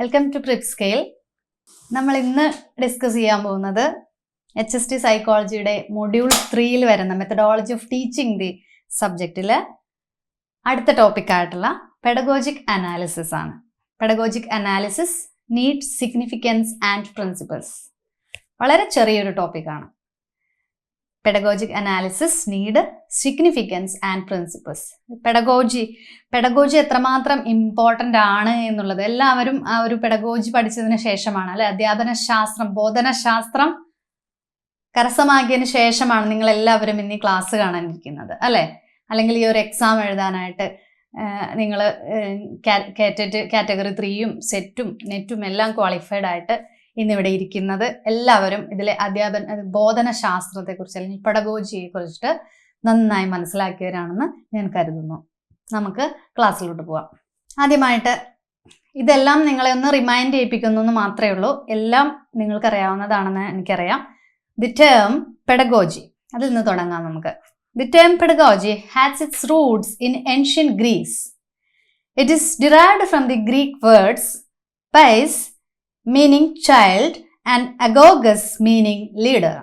Welcome to prep scale. നമ്മൾ ഇന്ന് discuss ചെയ്യാൻ പോകുന്നത് HST സൈക്കോളജിയുടെ മൊഡ്യൂൾ 3 വരുന്ന മെത്തഡോളജി ഓഫ് ടീച്ചിങ് ദി സബ്ജക്റ്റിൽ അടുത്ത ടോപ്പിക്കായിട്ടുള്ള പെഡഗോജിക് അനാലിസിസ് ആണ്. Pedagogic analysis, need, significance and principles. വളരെ ചെറിയൊരു ടോപ്പിക്കാണ്. Pedagogic analysis, need, significance and principles. Pedagogy എത്രമാത്രം ഇമ്പോർട്ടൻ്റ് ആണ് എന്നുള്ളത് എല്ലാവരും ആ ഒരു പെഡഗോജി പഠിച്ചതിന് ശേഷമാണ്, അല്ലെ, അധ്യാപന ശാസ്ത്രം, ബോധനശാസ്ത്രം കരസ്ഥമാക്കിയതിന് ശേഷമാണ് നിങ്ങൾ എല്ലാവരും ഇനി ക്ലാസ് കാണാനിരിക്കുന്നത്, അല്ലെ. അല്ലെങ്കിൽ ഈ ഒരു എക്സാം എഴുതാനായിട്ട് നിങ്ങൾ കാറ്റഗറി 3യും സെറ്റും നെറ്റും എല്ലാം ക്വാളിഫൈഡ് ആയിട്ട് ഇന്നിവിടെ ഇരിക്കുന്നത് എല്ലാവരും ഇതിലെ ബോധനശാസ്ത്രത്തെക്കുറിച്ച് അല്ലെങ്കിൽ പെഡഗോജിയെ കുറിച്ചിട്ട് നന്നായി മനസ്സിലാക്കിയവരാണെന്ന് ഞാൻ കരുതുന്നു. നമുക്ക് ക്ലാസ്സിലോട്ട് പോവാം. ആദ്യമായിട്ട് ഇതെല്ലാം നിങ്ങളെ ഒന്ന് റിമൈൻഡ് ചെയ്യിപ്പിക്കുന്നു എന്ന് മാത്രമേ ഉള്ളൂ. എല്ലാം നിങ്ങൾക്കറിയാവുന്നതാണെന്ന് എനിക്കറിയാം. ദി ടേം പെഡഗോജി, അതിൽ നിന്ന് തുടങ്ങാം നമുക്ക്. The term pedagogy has its roots in ancient Greece. It is derived from the Greek words pais meaning child and agogus meaning leader,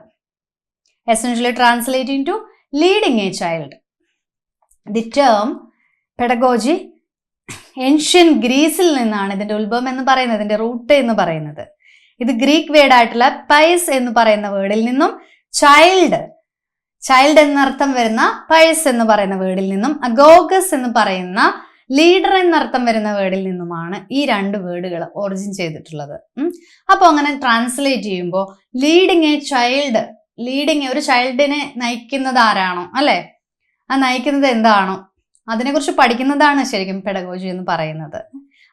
essentially translating to leading a child. The term pedagogy ancient ഗ്രീസിൽ നിന്നാണ് ഇതിന്റെ ഉത്ഭവം എന്ന് പറയുന്നത്, ഇതിന്റെ root എന്ന് പറയുന്നത്. ഇത് Greek word ആയിട്ടുള്ള പൈസ് എന്ന് പറയുന്ന വേർഡിൽ നിന്നും ചൈൽഡ് എന്നർത്ഥം വരുന്ന പൈസ് എന്ന് പറയുന്ന വേർഡിൽ നിന്നും അഗോഗസ് എന്ന് പറയുന്ന ലീഡർ എന്നർത്ഥം വരുന്ന വേർഡിൽ നിന്നുമാണ് ഈ രണ്ട് വേർഡുകൾ ഒറിജിൻ ചെയ്തിട്ടുള്ളത്. അപ്പോൾ അങ്ങനെ ട്രാൻസ്ലേറ്റ് ചെയ്യുമ്പോൾ ലീഡിങ് എ ചൈൽഡ്, ഒരു ചൈൽഡിനെ നയിക്കുന്നത് ആരാണോ, അല്ലെ, ആ നയിക്കുന്നത് എന്താണോ അതിനെക്കുറിച്ച് പഠിക്കുന്നതാണ് ശരിക്കും പെഡഗോജി എന്ന് പറയുന്നത്.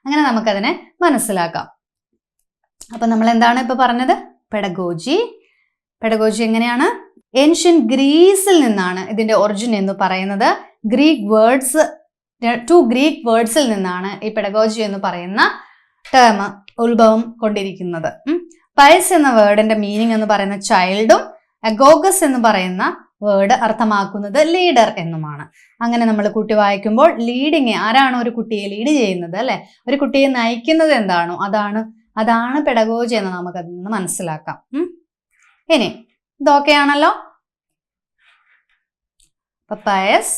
അങ്ങനെ നമുക്കതിനെ മനസ്സിലാക്കാം. അപ്പൊ നമ്മൾ എന്താണ് ഇപ്പൊ പറഞ്ഞത്? പെഡഗോജി എങ്ങനെയാണ്? ഏൻഷ്യൻ ഗ്രീസിൽ നിന്നാണ് ഇതിന്റെ ഒറിജിൻ എന്ന് പറയുന്നത്. ടു ഗ്രീക്ക് വേർഡ്സിൽ നിന്നാണ് ഈ പെഡഗോജി എന്ന് പറയുന്ന ടേം ഉത്ഭവം കൊണ്ടിരിക്കുന്നത്. പൈസ് എന്ന വേർഡിന്റെ മീനിങ് എന്ന് പറയുന്ന ചൈൽഡും അഗോഗസ് എന്ന് പറയുന്ന വേർഡ് അർത്ഥമാക്കുന്നത് ലീഡർ എന്നുമാണ്. അങ്ങനെ നമ്മൾ കൂട്ടി വായിക്കുമ്പോൾ ലീഡിങ്, ആരാണോ ഒരു കുട്ടിയെ ലീഡ് ചെയ്യുന്നത്, അല്ലെ, ഒരു കുട്ടിയെ നയിക്കുന്നത് എന്താണോ അതാണ് പെഡഗോജി എന്ന് നമുക്ക് അതിൽ നിന്ന് മനസ്സിലാക്കാം. ഇനി ഇതൊക്കെയാണല്ലോ. പയസ്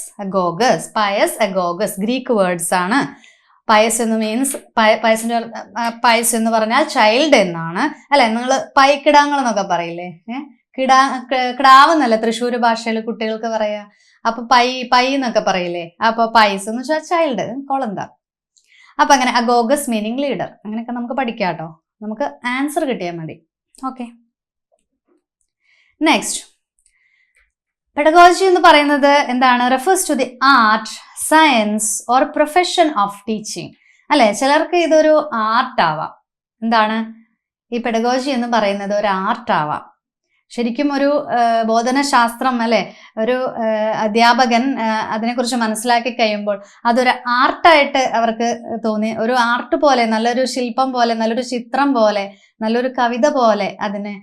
അഗോഗസ് ഗ്രീക്ക് വേർഡ്സ് ആണ്. പയസ് എന്ന് മീൻസ് പയസ് എന്ന് പറഞ്ഞാൽ ചൈൽഡ് എന്നാണ്, അല്ലെ. നിങ്ങൾ പൈക്കിടാങ്ങൾ എന്നൊക്കെ പറയില്ലേ, കിടാവെന്നല്ല തൃശ്ശൂർ ഭാഷയിൽ കുട്ടികൾക്ക് പറയാ. അപ്പൊ പൈ എന്നൊക്കെ പറയില്ലേ. അപ്പൊ പൈസ് എന്ന് വെച്ചാൽ ചൈൽഡ്, കൊളന്ത. അപ്പൊ അങ്ങനെ അഗോഗസ് മീനിങ് ലീഡർ, അങ്ങനെയൊക്കെ നമുക്ക് പഠിക്കാം കേട്ടോ. നമുക്ക് ആൻസർ കിട്ടിയാൽ മതി. Okay, next. പെഡഗോജി എന്ന് പറയുന്നത് എന്താണ്? Refers to the art, science or profession of teaching, അല്ലെ. ചിലർക്ക് ഇതൊരു ആർട്ട് ആവാം. എന്താണ് ഈ പെഡഗോജി എന്ന് പറയുന്നത്? ഒരു ആർട്ട് ആവാം. ശരിക്കും ഒരു ബോധനശാസ്ത്രം, അല്ലെ, ഒരു അധ്യാപകൻ അതിനെക്കുറിച്ച് മനസ്സിലാക്കി കഴിയുമ്പോൾ അതൊരു ആർട്ടായിട്ട് അവർക്ക് തോന്നി, ഒരു ആർട്ട് പോലെ, നല്ലൊരു ശില്പം പോലെ, നല്ലൊരു ചിത്രം പോലെ, നല്ലൊരു കവിത പോലെ അതിനെ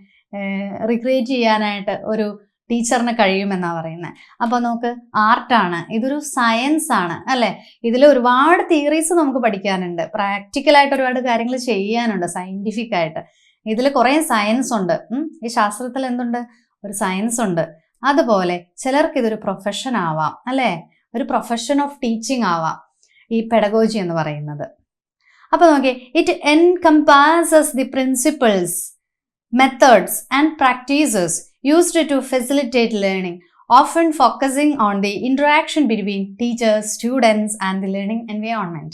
റിക്രിയേറ്റ് ചെയ്യാനായിട്ട് ഒരു ടീച്ചറിന് കഴിയുമെന്നാ പറയുന്നത്. അപ്പൊ നമുക്ക് ആർട്ടാണ്, ഇതൊരു സയൻസ് ആണ്, അല്ലെ. ഇതിൽ ഒരുപാട് തിയറീസ് നമുക്ക് പഠിക്കാനുണ്ട്, പ്രാക്ടിക്കലായിട്ട് ഒരുപാട് കാര്യങ്ങൾ ചെയ്യാനുണ്ട്, സയന്റിഫിക് ആയിട്ട്. ഇതിൽ കുറെ സയൻസ് ഉണ്ട്. ഈ ശാസ്ത്രത്തിൽ എന്തുണ്ട്? ഒരു സയൻസ് ഉണ്ട്. അതുപോലെ ചിലർക്ക് ഇതൊരു പ്രൊഫഷൻ ആവാം, അല്ലെ, ഒരു പ്രൊഫഷൻ ഓഫ് ടീച്ചിങ് ആവാം ഈ പെഡഗോജി എന്ന് പറയുന്നത്. അപ്പൊ നോക്കിയേ, it encompasses the principles, methods and practices used to facilitate learning, often focusing on the interaction between teachers, students and the learning environment.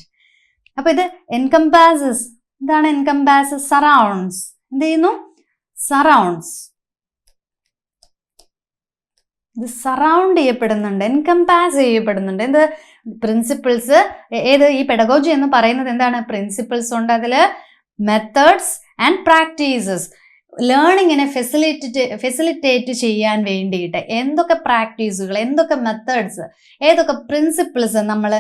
അപ്പോൾ ഇത് encompasses, എന്താണ് encompasses? Surrounds. എന്ത് ചെയ്യുന്നു? Surrounds. ഇത് സറൗണ്ട് ചെയ്യപ്പെടുന്നുണ്ട്, എൻകംപാസ് ചെയ്യപ്പെടുന്നുണ്ട്. എന്ത്? പ്രിൻസിപ്പിൾസ്. ഏത്? ഈ പെഡഗോജി എന്ന് പറയുന്നത് എന്താണ്? പ്രിൻസിപ്പിൾസ് ഉണ്ട്, അതില് മെത്തേഡ്സ് ആൻഡ് പ്രാക്ടീസസ്. ലേണിങ്ങിനെ ഫെസിലിറ്റേറ്റ് ചെയ്യാൻ വേണ്ടിയിട്ട് എന്തൊക്കെ പ്രാക്ടീസുകൾ, എന്തൊക്കെ മെത്തേഡ്സ്, ഏതൊക്കെ പ്രിൻസിപ്പിൾസ് നമ്മൾ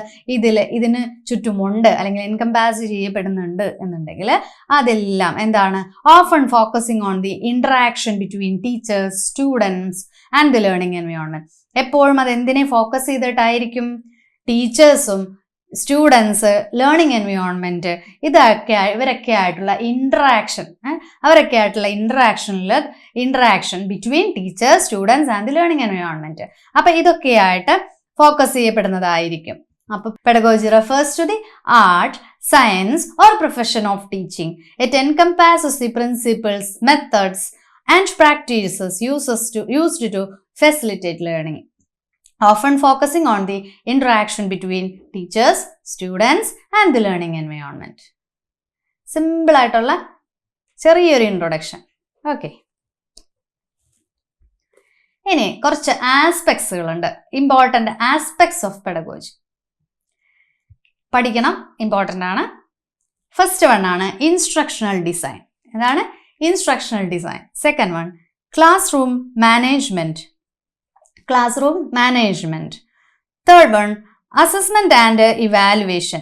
ഇതിന് ചുറ്റുമുണ്ട് അല്ലെങ്കിൽ എൻകംപാസ് ചെയ്യപ്പെടുന്നുണ്ട് എന്നുണ്ടെങ്കിൽ അതെല്ലാം എന്താണ്? Often focusing on the interaction between teachers, students and the learning environment. എപ്പോഴും അത് എന്തിനെ ഫോക്കസ് ചെയ്തിട്ടായിരിക്കും? ടീച്ചേഴ്സും സ്റ്റുഡൻസ്, ലേണിംഗ് എൻവയോൺമെന്റ്, ഇവരൊക്കെ ആയിട്ടുള്ള interaction, interaction between teachers, students and learning environment. അപ്പൊ ഇതൊക്കെയായിട്ട് ഫോക്കസ് ചെയ്യപ്പെടുന്നതായിരിക്കും. അപ്പൊ pedagogy refers to the art, science or profession of teaching. It encompasses the principles, methods and practices used to facilitate learning, often focusing on the interaction between teachers, students and the learning environment. Simple ആയിട്ടുള്ള ചെറിയൊരു introduction. Okay, ഇനി കുറച്ച് ആസ്പെക്ട്സുകളുണ്ട്, important aspects of pedagogy. പഠിക്കണം, important ആണ്. First one ആണ് instructional design. എന്താണ് instructional design? Second one class room management. Third one, assessment and evaluation.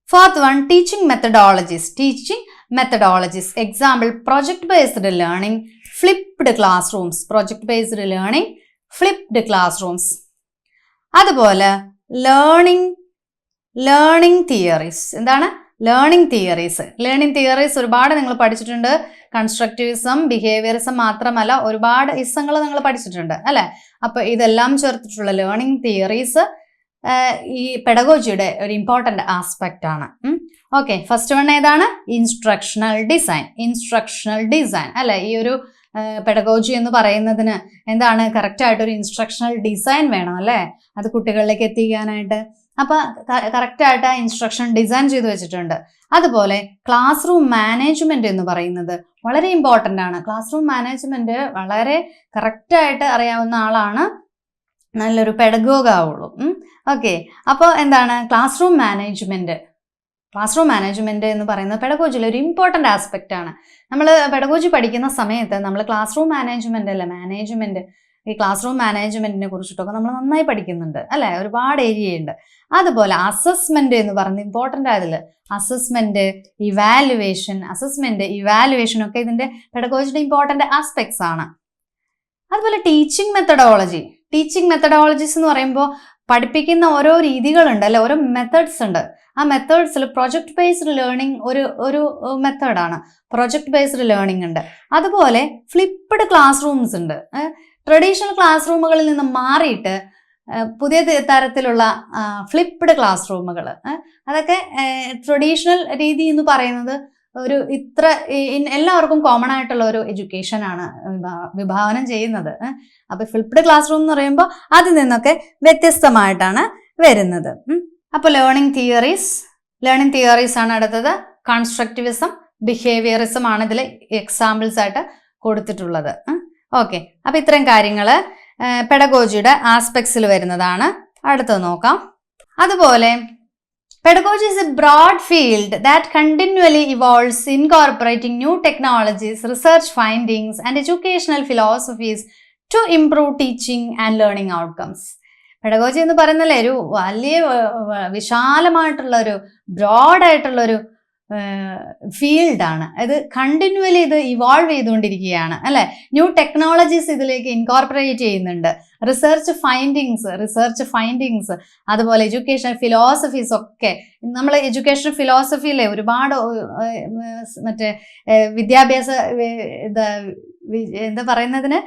Fourth one, teaching methodologies. Example, project-based learning, flipped classrooms. അതുപോലെ learning theories. എന്താണ് learning theories? ഒരുപാട് നിങ്ങൾ പഠിച്ചിട്ടുണ്ട്. Constructivism, behaviourism മാത്രമല്ല, ഒരുപാട് ഇസങ്ങൾ നിങ്ങൾ പഠിച്ചിട്ടുണ്ട് അല്ലെ? അപ്പൊ ഇതെല്ലാം ചേർത്തിട്ടുള്ള ലേണിംഗ് തിയറീസ് ഈ പെഡഗോജിയുടെ ഒരു ഇമ്പോർട്ടൻ്റ് ആസ്പെക്റ്റ് ആണ്. ഓക്കെ, ഫസ്റ്റ് വൺ ഏതാണ്? ഇൻസ്ട്രക്ഷണൽ ഡിസൈൻ അല്ലെ? ഈ ഒരു പെഡഗോജി എന്ന് പറയുന്നതിന് എന്താണ് കറക്റ്റ് ആയിട്ട് ഒരു ഇൻസ്ട്രക്ഷണൽ ഡിസൈൻ വേണം അല്ലേ, അത് കുട്ടികളിലേക്ക് എത്തിക്കാനായിട്ട്. അപ്പൊ കറക്റ്റ് ആയിട്ട് ആ ഇൻസ്ട്രക്ഷൻ ഡിസൈൻ ചെയ്ത് വെച്ചിട്ടുണ്ട്. അതുപോലെ ക്ലാസ് റൂം മാനേജ്മെന്റ് എന്ന് പറയുന്നത് വളരെ ഇമ്പോർട്ടൻ്റ് ആണ്. ക്ലാസ് റൂം മാനേജ്മെന്റ് വളരെ കറക്റ്റ് ആയിട്ട് അറിയാവുന്ന ആളാണ് നല്ലൊരു പെഡഗോഗ് ആവുള്ളൂ. ഓക്കെ, അപ്പോൾ എന്താണ് ക്ലാസ് റൂം മാനേജ്മെന്റ് എന്ന് പറയുന്നത് പെഡഗോജിയിലെ ഒരു ഇമ്പോർട്ടൻ്റ് ആസ്പെക്റ്റ് ആണ്. നമ്മൾ പെഡഗോജി പഠിക്കുന്ന സമയത്ത് നമ്മൾ ക്ലാസ് റൂം മാനേജ്മെന്റ് ഈ ക്ലാസ് റൂം മാനേജ്മെന്റിനെ കുറിച്ചിട്ടൊക്കെ നമ്മൾ നന്നായി പഠിക്കുന്നുണ്ട് അല്ലെ? ഒരുപാട് ഏരിയ ഉണ്ട്. അതുപോലെ അസസ്മെന്റ് എന്ന് പറയുന്നത് ഇമ്പോർട്ടൻ്റ് ആയതില് അസസ്മെന്റ്, ഇവാലുവേഷൻ ഒക്കെ ഇതിന്റെ പെഡഗോജിയുടെ ഇമ്പോർട്ടൻ്റ് ആസ്പെക്ട്സ് ആണ്. അതുപോലെ ടീച്ചിങ് മെത്തഡോളജീസ് എന്ന് പറയുമ്പോൾ പഠിപ്പിക്കുന്ന ഓരോ രീതികളുണ്ട് അല്ലെ, ഓരോ മെത്തേഡ്സ് ഉണ്ട്. ആ മെത്തേഡ്സിൽ പ്രൊജക്ട് ബേസ്ഡ് ലേണിംഗ് ഒരു മെത്തേഡാണ്. പ്രൊജക്ട് ബേസ്ഡ് ലേണിംഗ് ഉണ്ട്. അതുപോലെ ഫ്ലിപ്പ്ഡ് ക്ലാസ് റൂംസ് ഉണ്ട്. ട്രഡീഷണൽ ക്ലാസ് റൂമുകളിൽ നിന്ന് മാറിയിട്ട് പുതിയ തരത്തിലുള്ള ഫ്ലിപ്പ്ഡ് ക്ലാസ് റൂമുകൾ, അതൊക്കെ ട്രഡീഷണൽ രീതി എന്ന് പറയുന്നത് ഒരു എല്ലാവർക്കും കോമൺ ആയിട്ടുള്ള ഒരു എഡ്യൂക്കേഷൻ ആണ് വിഭാവനം ചെയ്യുന്നത്. അപ്പൊ ഫ്ലിപ്പ്ഡ് ക്ലാസ് റൂം എന്ന് പറയുമ്പോൾ അതിൽ നിന്നൊക്കെ വ്യത്യസ്തമായിട്ടാണ് വരുന്നത്. അപ്പൊ ലേണിംഗ് തിയറീസ് ആണ് അടുത്തത്. കൺസ്ട്രക്റ്റിവിസം, ബിഹേവിയറിസം ആണ് ഇതിൽ എക്സാമ്പിൾസ് ആയിട്ട് കൊടുത്തിട്ടുള്ളത്. ഓക്കെ, അപ്പൊ ഇത്രയും കാര്യങ്ങള് പെഡഗോജിയുടെ ആസ്പെക്ട്സിൽ വരുന്നതാണ്. അടുത്തത് നോക്കാം. അതുപോലെ pedagogy is a broad field that continually evolves, incorporating new technologies, research findings and educational philosophies to improve teaching and learning outcomes. Pedagogy എന്ന് പറയുന്നല്ലേ ഒരു വലിയ വിശാലമായിട്ടുള്ള ഒരു ബ്രോഡായിട്ടുള്ള ഒരു ഫീൽഡാണ്. ഇത് കണ്ടിന്യൂവലി ഇത് ഇവോൾവ് ചെയ്തുകൊണ്ടിരിക്കുകയാണ് അല്ലെ? ന്യൂ ടെക്നോളജീസ് ഇതിലേക്ക് ഇൻകോർപ്പറേറ്റ് ചെയ്യുന്നുണ്ട്. റിസർച്ച് ഫൈൻഡിങ്സ് അതുപോലെ എഡ്യൂക്കേഷൻ ഫിലോസഫീസ് ഒക്കെ. നമ്മൾ എഡ്യൂക്കേഷൻ ഫിലോസഫിയിലെ ഒരുപാട് മറ്റേ വിദ്യാഭ്യാസ എന്താ പറയുന്നതിന്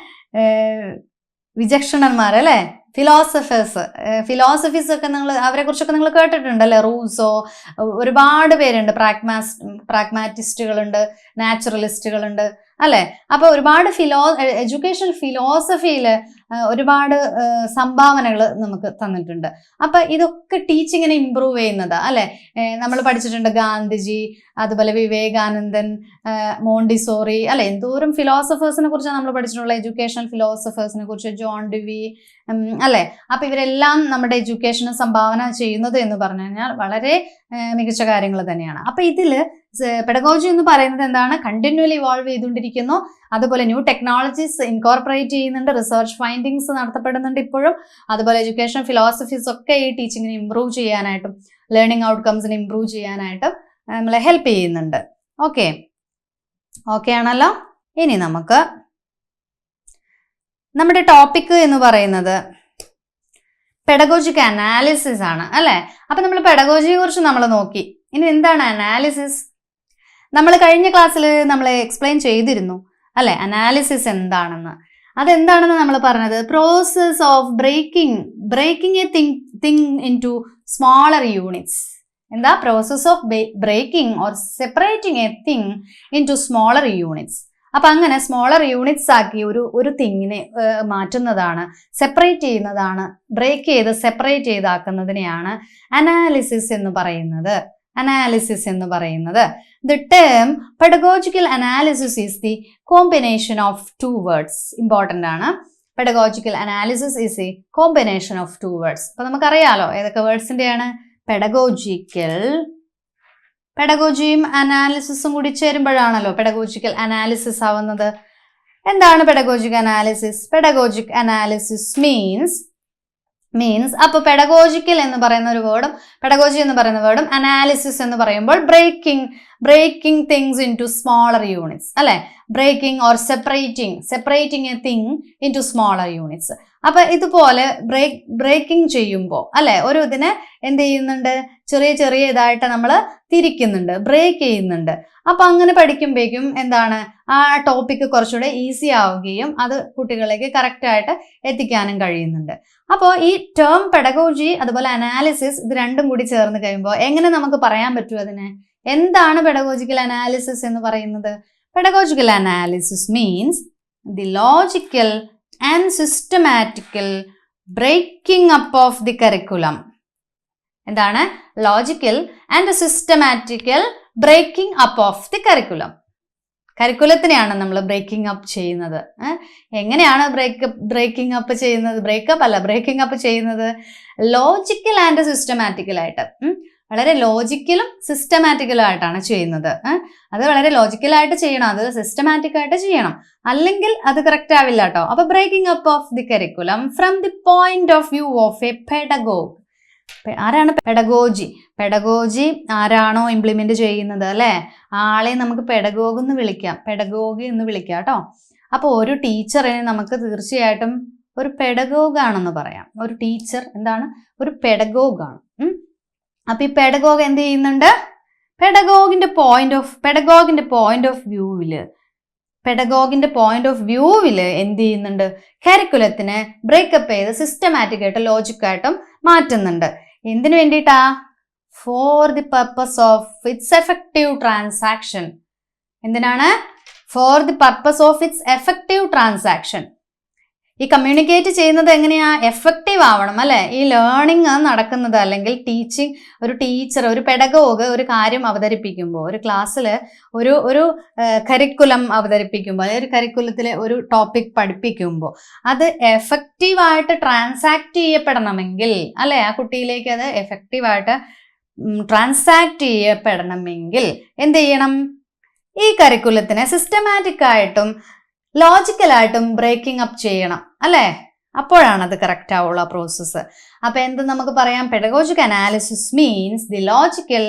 വിചക്ഷണന്മാർ അല്ലെ, ഫിലോസഫീസ് ഒക്കെ അവരെ കുറിച്ചൊക്കെ നിങ്ങൾ കേട്ടിട്ടുണ്ടല്ലേ? റൂസോ, ഒരുപാട് പേരുണ്ട്. പ്രാഗ്മാറ്റിസ്റ്റുകളുണ്ട്, നാച്ചുറലിസ്റ്റുകളുണ്ട് അല്ലെ? അപ്പൊ ഒരുപാട് എഡ്യൂക്കേഷണൽ ഫിലോസഫിയിൽ ഒരുപാട് സംഭാവനകൾ നമുക്ക് തന്നിട്ടുണ്ട്. അപ്പൊ ഇതൊക്കെ ടീച്ചിങ്ങിനെ ഇമ്പ്രൂവ് ചെയ്യുന്നതാ അല്ലെ? നമ്മൾ പഠിച്ചിട്ടുണ്ട് ഗാന്ധിജി, അതുപോലെ വിവേകാനന്ദൻ, മോണ്ടിസോറി അല്ലെ? എന്തോരം ഫിലോസഫേഴ്സിനെ കുറിച്ചാണ് നമ്മൾ പഠിച്ചിട്ടുള്ള, എഡ്യൂക്കേഷണൽ ഫിലോസഫേഴ്സിനെ കുറിച്ച്, ജോൺ ഡ്യൂവി അല്ലെ? അപ്പൊ ഇവരെല്ലാം നമ്മുടെ എഡ്യൂക്കേഷന് സംഭാവന ചെയ്യുന്നത് എന്ന് പറഞ്ഞു കഴിഞ്ഞാൽ വളരെ മികച്ച കാര്യങ്ങൾ തന്നെയാണ്. അപ്പൊ ഇതില് പെഡഗോജി എന്ന് പറയുന്നത് എന്താണ്? കണ്ടിന്യൂലി ഇവോൾവ് ചെയ്തുകൊണ്ടിരിക്കുന്നു. അതുപോലെ ന്യൂ ടെക്നോളജീസ് ഇൻകോർപ്പറേറ്റ് ചെയ്യുന്നുണ്ട്, റിസർച്ച് ഫൈൻഡിങ്സ് നടത്തപ്പെടുന്നുണ്ട് ഇപ്പോഴും. അതുപോലെ എഡ്യൂക്കേഷൻ ഫിലോസഫീസ് ഒക്കെ ഈ ടീച്ചിങ്ങിനെ ഇംപ്രൂവ് ചെയ്യാനായിട്ടും ലേണിംഗ് ഔട്ട്കംസിനെ ഇംപ്രൂവ് ചെയ്യാനായിട്ടും നമ്മളെ ഹെൽപ്പ് ചെയ്യുന്നുണ്ട്. ഓക്കെ ആണല്ലോ? ഇനി നമുക്ക് നമ്മുടെ ടോപ്പിക് എന്ന് പറയുന്നത് പെഡഗോജിക് അനാലിസിസ് ആണ് അല്ലെ. അപ്പൊ നമ്മൾ പെഡഗോജിയെ കുറിച്ച് നമ്മൾ നോക്കി. ഇനി എന്താണ് അനാലിസിസ്? നമ്മൾ കഴിഞ്ഞ ക്ലാസ്സിൽ നമ്മൾ എക്സ്പ്ലെയിൻ ചെയ്തിരുന്നു അല്ലെ അനാലിസിസ് എന്താണെന്ന്. അതെന്താണെന്ന് നമ്മൾ പറഞ്ഞത് process of breaking a thing into smaller units. എന്താ? Process of breaking or separating a thing into smaller units. അപ്പൊ അങ്ങനെ സ്മോളർ യൂണിറ്റ്സ് ആക്കി ഒരു തിങ്ങിനെ മാറ്റുന്നതാണ്, സെപ്പറേറ്റ് ചെയ്യുന്നതാണ്, ബ്രേക്ക് ചെയ്ത് സെപ്പറേറ്റ് ചെയ്താക്കുന്നതിനെയാണ് അനാലിസിസ് എന്ന് പറയുന്നത്. The term pedagogical analysis is the combination of two words. Important ആണ്. Pedagogical analysis is a combination of two words. അപ്പൊ നമുക്കറിയാലോ ഏതൊക്കെ വേർഡ്സിന്റെയാണ്? പെഡഗോജിയും അനാലിസിസും കൂടി ചേരുമ്പോഴാണല്ലോ പെഡഗോജിക്കൽ അനാലിസിസ് ആവുന്നത്. എന്താണ് pedagogic analysis? Pedagogic analysis means അപ്പൊ പെഡഗോജിക്കൽ എന്ന് പറയുന്ന ഒരു വേർഡും പെഡഗോജി എന്ന് പറയുന്ന വേർഡും അനാലിസിസ് എന്ന് പറയുമ്പോൾ breaking things into smaller units അല്ലെ. Breaking or separating a thing into smaller units. അപ്പൊ ഇതുപോലെ ബ്രേക്കിംഗ് ചെയ്യുമ്പോൾ അല്ലെ ഒരു ഇതിനെ എന്ത് ചെയ്യുന്നുണ്ട്? ചെറിയ ഇതായിട്ട് നമ്മൾ തിരിക്കുന്നുണ്ട്, ബ്രേക്ക് ചെയ്യുന്നുണ്ട്. അപ്പൊ അങ്ങനെ പഠിക്കുമ്പോഴേക്കും എന്താണ് ആ ടോപ്പിക്ക് കുറച്ചുകൂടെ ഈസി ആവുകയും അത് കുട്ടികളിലേക്ക് കറക്റ്റ് ആയിട്ട് എത്തിക്കാനും കഴിയുന്നുണ്ട്. അപ്പോൾ ഈ ടേം പെഡഗോജി അതുപോലെ അനാലിസിസ് ഇത് രണ്ടും കൂടി ചേർന്ന് കഴിയുമ്പോൾ എങ്ങനെ നമുക്ക് പറയാൻ പറ്റും അതിനെ? എന്താണ് പെഡഗോജിക്കൽ അനാലിസിസ് എന്ന് പറയുന്നത്? Pedagogical analysis means the logical and systematical breaking up of the curriculum. എന്താണ്? Logical and systematical breaking up of the curriculum. കരിക്കുലത്തിനെയാണ് നമ്മൾ ബ്രേക്കിംഗ് അപ്പ് ചെയ്യുന്നത്. എങ്ങനെയാണ് ബ്രേക്കിംഗ് അപ്പ് ചെയ്യുന്നത്? ബ്രേക്കിംഗ് അപ്പ് ചെയ്യുന്നത് ലോജിക്കൽ ആൻഡ് സിസ്റ്റമാറ്റിക്കലായിട്ട്, വളരെ ലോജിക്കലും സിസ്റ്റമാറ്റിക്കലും ആയിട്ടാണ് ചെയ്യുന്നത്. അത് വളരെ ലോജിക്കലായിട്ട് ചെയ്യണം, അത് സിസ്റ്റമാറ്റിക് ആയിട്ട് ചെയ്യണം, അല്ലെങ്കിൽ അത് കറക്റ്റ് ആവില്ല കേട്ടോ. അപ്പൊ breaking up of the curriculum from the point of view of a pedagogue. ആരാണ് പെഡഗോജി ആരാണോ ഇംപ്ലിമെന്റ് ചെയ്യുന്നത് അല്ലെ ആളെ നമുക്ക് പെഡഗോഗ് എന്ന് വിളിക്കാം കേട്ടോ. അപ്പൊ ഒരു ടീച്ചറിനെ നമുക്ക് തീർച്ചയായിട്ടും ഒരു പെഡഗോഗ് ആണെന്ന് പറയാം. ഒരു ടീച്ചർ എന്താണ്? ഒരു പെഡഗോഗ് ആണ്. അപ്പൊ ഈ പെഡഗോഗ് എന്ത് ചെയ്യുന്നുണ്ട്? പെഡഗോഗിന്റെ പോയിന്റ് ഓഫ് വ്യൂവില് എന്ത് ചെയ്യുന്നുണ്ട്? കരിക്കുലത്തിനെ ബ്രേക്കപ്പ് ചെയ്ത് സിസ്റ്റമാറ്റിക് ആയിട്ട് ലോജിക്കായിട്ടും മാറ്റുന്നുണ്ട്. എന്തിനു വേണ്ടിയിട്ടാ? For the purpose of its effective transaction. എന്തിനാണ്? For the purpose of its effective transaction. ഈ കമ്മ്യൂണിക്കേറ്റ് ചെയ്യുന്നത് എങ്ങനെയാ? എഫക്റ്റീവ് ആവണം അല്ലെ. ഈ ലേണിംഗ് നടക്കുന്നത് അല്ലെങ്കിൽ ടീച്ചിങ്, ഒരു ടീച്ചർ ഒരു പെഡഗോഗ് ഒരു കാര്യം അവതരിപ്പിക്കുമ്പോൾ, ഒരു ക്ലാസ്സിൽ ഒരു കരിക്കുലം അവതരിപ്പിക്കുമ്പോൾ, ഒരു കരിക്കുലത്തിലെ ഒരു ടോപ്പിക് പഠിപ്പിക്കുമ്പോൾ അത് എഫക്റ്റീവായിട്ട് ട്രാൻസാക്ട് ചെയ്യപ്പെടണമെങ്കിൽ അല്ലെ, ആ കുട്ടിയിലേക്ക് അത് എഫക്റ്റീവായിട്ട് ട്രാൻസാക്ട് ചെയ്യപ്പെടണമെങ്കിൽ എന്ത് ചെയ്യണം? ഈ കരിക്കുലത്തിനെ സിസ്റ്റമാറ്റിക് ആയിട്ടും ലോജിക്കലായിട്ടും ബ്രേക്കിംഗ് അപ്പ് ചെയ്യണം അല്ലെ. അപ്പോഴാണ് അത് കറക്റ്റ് ആവുള്ള പ്രോസസ്സ്. അപ്പൊ എന്ത് നമുക്ക് പറയാം? Pedagogic analysis means the logical.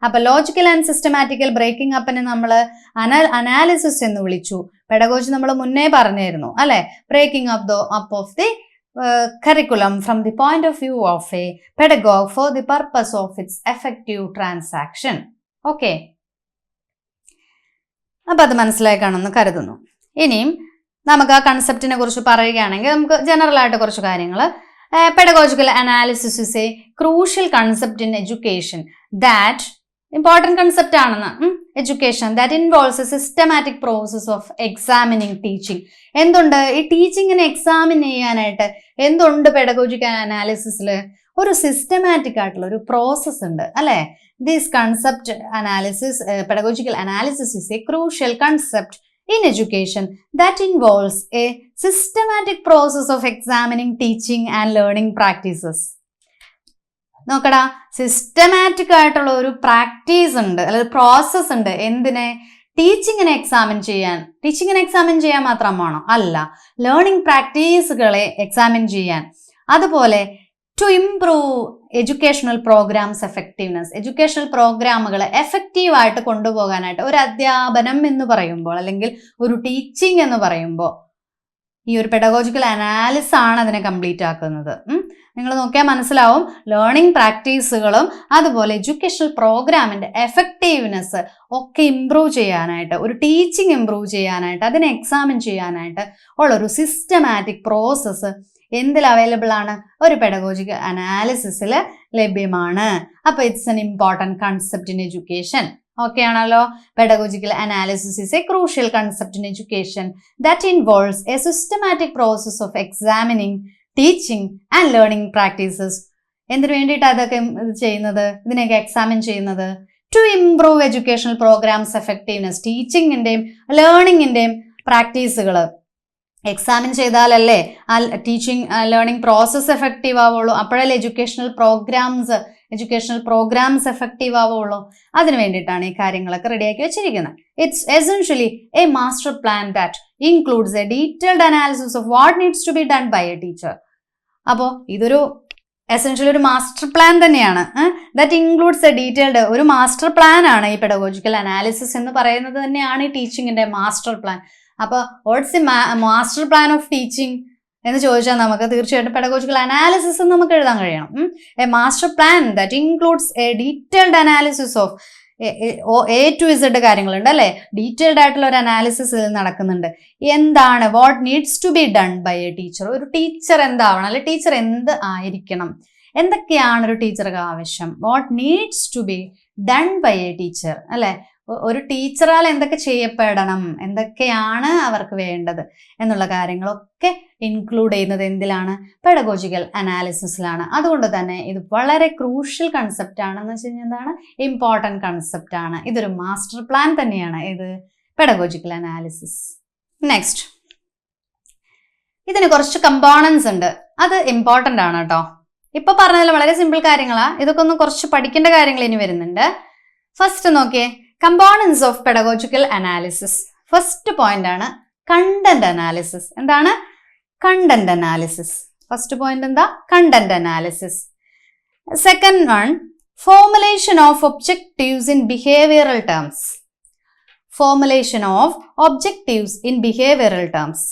അപ്പൊ ലോജിക്കൽ ആൻഡ് സിസ്റ്റമാറ്റിക്കൽ ബ്രേക്കിംഗ് അപ്പിനെ നമ്മൾ അനാലിസിസ് എന്ന് വിളിച്ചു. പെഡഗോജി നമ്മൾ മുന്നേ പറഞ്ഞിരുന്നു അല്ലെ. Breaking up of the curriculum from the point of view of a pedagogue for the purpose of its effective transaction. Okay. അപ്പൊ അത് മനസ്സിലായി കാണുമെന്ന് കരുതുന്നു. ഇനിയും നമുക്ക് ആ കൺസെപ്റ്റിനെ കുറിച്ച് പറയുകയാണെങ്കിൽ നമുക്ക് ജനറൽ ആയിട്ട് കുറച്ച് കാര്യങ്ങൾ. Pedagogical analysis is a crucial concept in education that important concept ആണെന്ന്. Education that involves a systematic process of examining teaching. എന്തുണ്ട്? ഈ ടീച്ചിങ്ങിനെ എക്സാമിൻ ചെയ്യാനായിട്ട് എന്തുണ്ട് പെഡഗോജിക്കൽ അനാലിസിസിൽ? ഒരു സിസ്റ്റമാറ്റിക് ആയിട്ടുള്ള ഒരു പ്രോസസ് ഉണ്ട് അല്ലെ. This concept analysis, pedagogical analysis is a crucial concept in education that involves a systematic process of examining teaching and learning practices. നോക്കടാ, സിസ്റ്റമാറ്റിക് ആയിട്ടുള്ള ഒരു പ്രാക്ടീസ് ഉണ്ട് അല്ലെങ്കിൽ പ്രോസസ് ഉണ്ട്. എന്തിനെ? ടീച്ചിങ്ങിനെ എക്സാമിൻ ചെയ്യാൻ മാത്രമാണോ? അല്ല, ലേണിംഗ് പ്രാക്ടീസുകളെ എക്സാമിൻ ചെയ്യാൻ. അതുപോലെ to improve educational programmes effectiveness, educational പ്രോഗ്രാമുകൾ എഫക്റ്റീവായിട്ട് കൊണ്ടുപോകാനായിട്ട് ഒരു അധ്യാപനം എന്ന് പറയുമ്പോൾ അല്ലെങ്കിൽ ഒരു ടീച്ചിങ് എന്ന് പറയുമ്പോൾ ഈ ഒരു പെഡഗോജിക്കൽ അനാലിസിസ് ആണ് അതിനെ കംപ്ലീറ്റ് ആക്കുന്നത്. നിങ്ങൾ നോക്കിയാൽ മനസ്സിലാവും. ലേണിംഗ് പ്രാക്ടീസുകളും അതുപോലെ എഡ്യൂക്കേഷണൽ പ്രോഗ്രാമിന്റെ എഫക്റ്റീവ്നെസ് ഒക്കെ ഇംപ്രൂവ് ചെയ്യാനായിട്ട്, ഒരു ടീച്ചിങ് ഇംപ്രൂവ് ചെയ്യാനായിട്ട്, അതിനെ എക്സാമിൻ ചെയ്യാനായിട്ട് ഉള്ളൊരു സിസ്റ്റമാറ്റിക് പ്രോസസ്സ് എന്തിൽ അവൈലബിൾ ആണ്? ഒരു പെഡഗോജിക്കൽ അനാലിസിസിൽ ലഭ്യമാണ്. അപ്പൊ it's an important concept in education. Okay ആണല്ലോ. Pedagogical analysis is a crucial concept in education that involves a systematic process of examining, teaching and learning practices. എന്തിനു വേണ്ടിയിട്ടാണ് അതൊക്കെ ചെയ്യുന്നത്, ഇതിനെയൊക്കെ എക്സാമിൻ ചെയ്യുന്നത്? To improve educational programmes effectiveness. ടീച്ചിങ്ങിന്റെയും ലേണിങ്ങിന്റെയും പ്രാക്ടീസുകൾ എക്സാമിൻ ചെയ്താലല്ലേ ആ ടീച്ചിങ് ലേണിംഗ് പ്രോസസ്സ് എഫക്റ്റീവ് ആവുള്ളൂ. അപ്പോഴല്ലേ എഡ്യൂക്കേഷണൽ പ്രോഗ്രാംസ് എഫക്റ്റീവ് ആവുള്ളൂ. അതിന് വേണ്ടിയിട്ടാണ് ഈ കാര്യങ്ങളൊക്കെ റെഡിയാക്കി വെച്ചിരിക്കുന്നത്. It's essentially a master plan that includes a detailed analysis of what needs to be done by a teacher. അപ്പോൾ ഇതൊരു എസെൻഷ്യലി ഒരു മാസ്റ്റർ പ്ലാൻ തന്നെയാണ്. ദാറ്റ് ഇൻക്ലൂഡ്സ് എ ഡീറ്റെയിൽഡ്, ഒരു മാസ്റ്റർ പ്ലാൻ ആണ് ഈ പെഡഗോജിക്കൽ അനാലിസിസ് എന്ന് പറയുന്നത് തന്നെയാണ് ഈ ടീച്ചിങ്ങിന്റെ മാസ്റ്റർ പ്ലാൻ. അപ്പോൾ what's the master plan of teaching എന്ന് ചോദിച്ചാൽ നമുക്ക് തീർച്ചയായിട്ടും പെഡഗോജിക്കൽ അനാലിസിസ് നമുക്ക് എഴുതാൻ കഴിയണം. A master plan that includes a detailed analysis of A to Z കാര്യങ്ങളുണ്ട് അല്ലേ? ഡീറ്റെയിൽഡ് ആയിട്ടുള്ള ഒരു അനാലിസിസ് നടക്കുന്നുണ്ട്. എന്താണ് what needs to be done by a teacher? ഒരു ടീച്ചർ എന്താവണം, അല്ലെ ടീച്ചർ എന്ത് ആയിരിക്കണം, എന്തൊക്കെയാണ് ഒരു ടീച്ചർക്ക് ആവശ്യം? What needs to be done by a teacher, അല്ലെ? ഒരു ടീച്ചറാൽ എന്തൊക്കെ ചെയ്യപ്പെടണം, എന്തൊക്കെയാണ് അവർക്ക് വേണ്ടത് എന്നുള്ള കാര്യങ്ങളൊക്കെ ഇൻക്ലൂഡ് ചെയ്യുന്നത് എന്തിലാണ്? പെഡഗോജിക്കൽ അനാലിസിസിലാണ്. അതുകൊണ്ട് തന്നെ ഇത് വളരെ ക്രൂഷ്യൽ കൺസെപ്റ്റ് ആണെന്ന് വെച്ച് കഴിഞ്ഞാൽ എന്താണ്? ഇമ്പോർട്ടൻറ്റ് കൺസെപ്റ്റ് ആണ്. ഇതൊരു മാസ്റ്റർ പ്ലാൻ തന്നെയാണ്. ഇത് പെഡഗോജിക്കൽ അനാലിസിസ്. നെക്സ്റ്റ്, ഇതിന് കുറച്ച് കമ്പോണൻസ് ഉണ്ട്. അത് ഇമ്പോർട്ടൻ്റ് ആണ് കേട്ടോ. ഇപ്പൊ പറഞ്ഞതിൽ വളരെ സിമ്പിൾ കാര്യങ്ങളാ. ഇതൊക്കെ ഒന്ന് കുറച്ച് പഠിക്കേണ്ട കാര്യങ്ങൾ ഇനി വരുന്നുണ്ട്. ഫസ്റ്റ് നോക്കിയേ, components of pedagogical analysis. First point ആണ് കണ്ടന്റ് അനാലിസിസ്. എന്താണ്? Content analysis. ഫസ്റ്റ് പോയിന്റ് എന്താ? Content analysis. Second one, formulation of objectives in behavioural terms. Formulation of objectives in behavioural terms.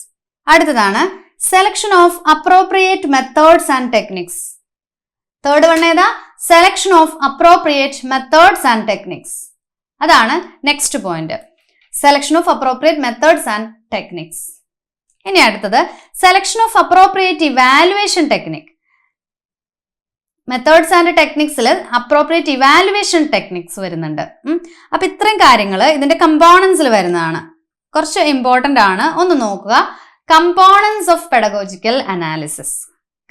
അടുത്തതാണ് selection of appropriate methods and techniques. Third one ഏതാ? Selection of appropriate methods and techniques. അതാണ് next point, selection of appropriate methods and techniques. ഇനി അടുത്തത് selection of appropriate evaluation technique. Methods and ടെക്നിക്സിൽ appropriate evaluation techniques വരുന്നുണ്ട്. അപ്പൊ ഇത്രയും കാര്യങ്ങൾ ഇതിന്റെ കമ്പോണൻസിൽ വരുന്നതാണ്. കുറച്ച് ഇമ്പോർട്ടൻ്റ് ആണ്, ഒന്ന് നോക്കുക. Components of pedagogical analysis.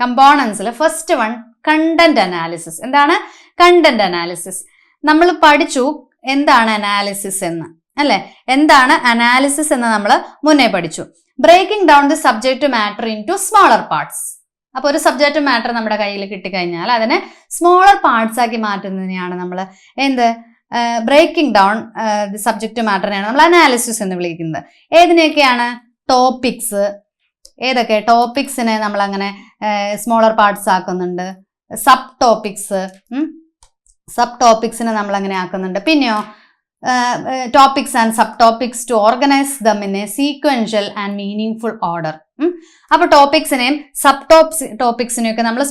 കമ്പോണൻസിൽ ഫസ്റ്റ് വൺ കണ്ടന്റ് അനാലിസിസ്. എന്താണ് കണ്ടന്റ് അനാലിസിസ്? നമ്മൾ പഠിച്ചു എന്താണ് അനാലിസിസ് എന്ന്, അല്ലെ? എന്താണ് അനാലിസിസ് എന്ന് നമ്മൾ മുന്നേ പഠിച്ചു. Breaking down the subject matter into smaller parts. അപ്പൊ ഒരു സബ്ജക്റ്റ് മാറ്റർ നമ്മുടെ കയ്യിൽ കിട്ടിക്കഴിഞ്ഞാൽ അതിനെ സ്മോളർ പാർട്സ് ആക്കി മാറ്റുന്നതിനെയാണ് നമ്മൾ ബ്രേക്കിംഗ് ഡൗൺ ദി സബ്ജക്റ്റ് മാറ്ററിനെയാണ് നമ്മൾ അനാലിസിസ് എന്ന് വിളിക്കുന്നത്. ഏതിനെയൊക്കെയാണ്? ടോപ്പിക്സ്. ഏതൊക്കെ ടോപ്പിക്സിനെ നമ്മൾ അങ്ങനെ സ്മോളർ പാർട്സ് ആക്കുന്നുണ്ട്? സബ് ടോപ്പിക്സിനെ നമ്മൾ അങ്ങനെ ആക്കുന്നുണ്ട്. പിന്നെയോ topics and sub topics to organise them in a sequential and meaning order. അപ്പൊ ടോപ്പിക്സിനെയും സബ് ടോപ്പിക്സിനെയും ഒക്കെ നമ്മൾ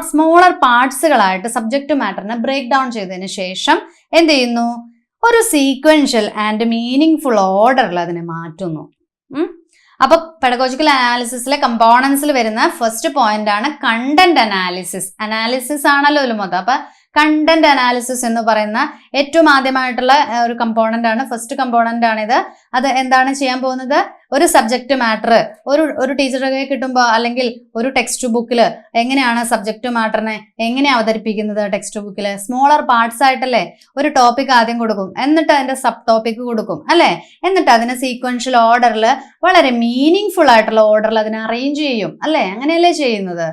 സ്മോളർ പാർട്സുകളായിട്ട് സബ്ജക്റ്റ് മാറ്ററിനെ ബ്രേക്ക് ഡൗൺ ചെയ്തതിന് ശേഷം എന്ത് ചെയ്യുന്നു? ഒരു സീക്വൻഷ്യൽ ആൻഡ് മീനിങ് ഓർഡറിൽ അതിനെ മാറ്റുന്നു. അപ്പൊ പെഡഗോജിക്കൽ അനാലിസിസിലെ കമ്പോണൻസിൽ വരുന്ന ഫസ്റ്റ് പോയിന്റ് ആണ് കണ്ടന്റ് അനാലിസിസ്. അനാലിസിസ് ആണല്ലോ ഒരു മൊത്തം. അപ്പൊ കണ്ടന്റ് അനാലിസിസ് എന്ന് പറയുന്ന ഏറ്റവും ആദ്യമായിട്ടുള്ള ഒരു കമ്പോണന്റ് ആണ്, ഫസ്റ്റ് കമ്പോണന്റ് ആണിത്. അത് എന്താണ് ചെയ്യാൻ പോകുന്നത്? ഒരു സബ്ജക്റ്റ് മാറ്റർ ഒരു ടീച്ചറെ കിട്ടുമ്പോൾ അല്ലെങ്കിൽ ഒരു ടെക്സ്റ്റ് ബുക്കിൽ എങ്ങനെയാണ് സബ്ജക്റ്റ് മാറ്ററിനെ എങ്ങനെ അവതരിപ്പിക്കുന്നത്? ടെക്സ്റ്റ് ബുക്കിൽ സ്മോളർ പാർട്സ് ആയിട്ടല്ലേ ഒരു ടോപ്പിക് ആദ്യം കൊടുക്കും, എന്നിട്ട് അതിന്റെ സബ് ടോപ്പിക് കൊടുക്കും, അല്ലെ? എന്നിട്ട് അതിനെ സീക്വൻഷ്യൽ ഓർഡറിൽ വളരെ മീനിങ് ഫുൾ ആയിട്ടുള്ള ഓർഡറിൽ അതിനെ അറേഞ്ച് ചെയ്യും, അല്ലെ? അങ്ങനെയല്ലേ ചെയ്യുന്നത്?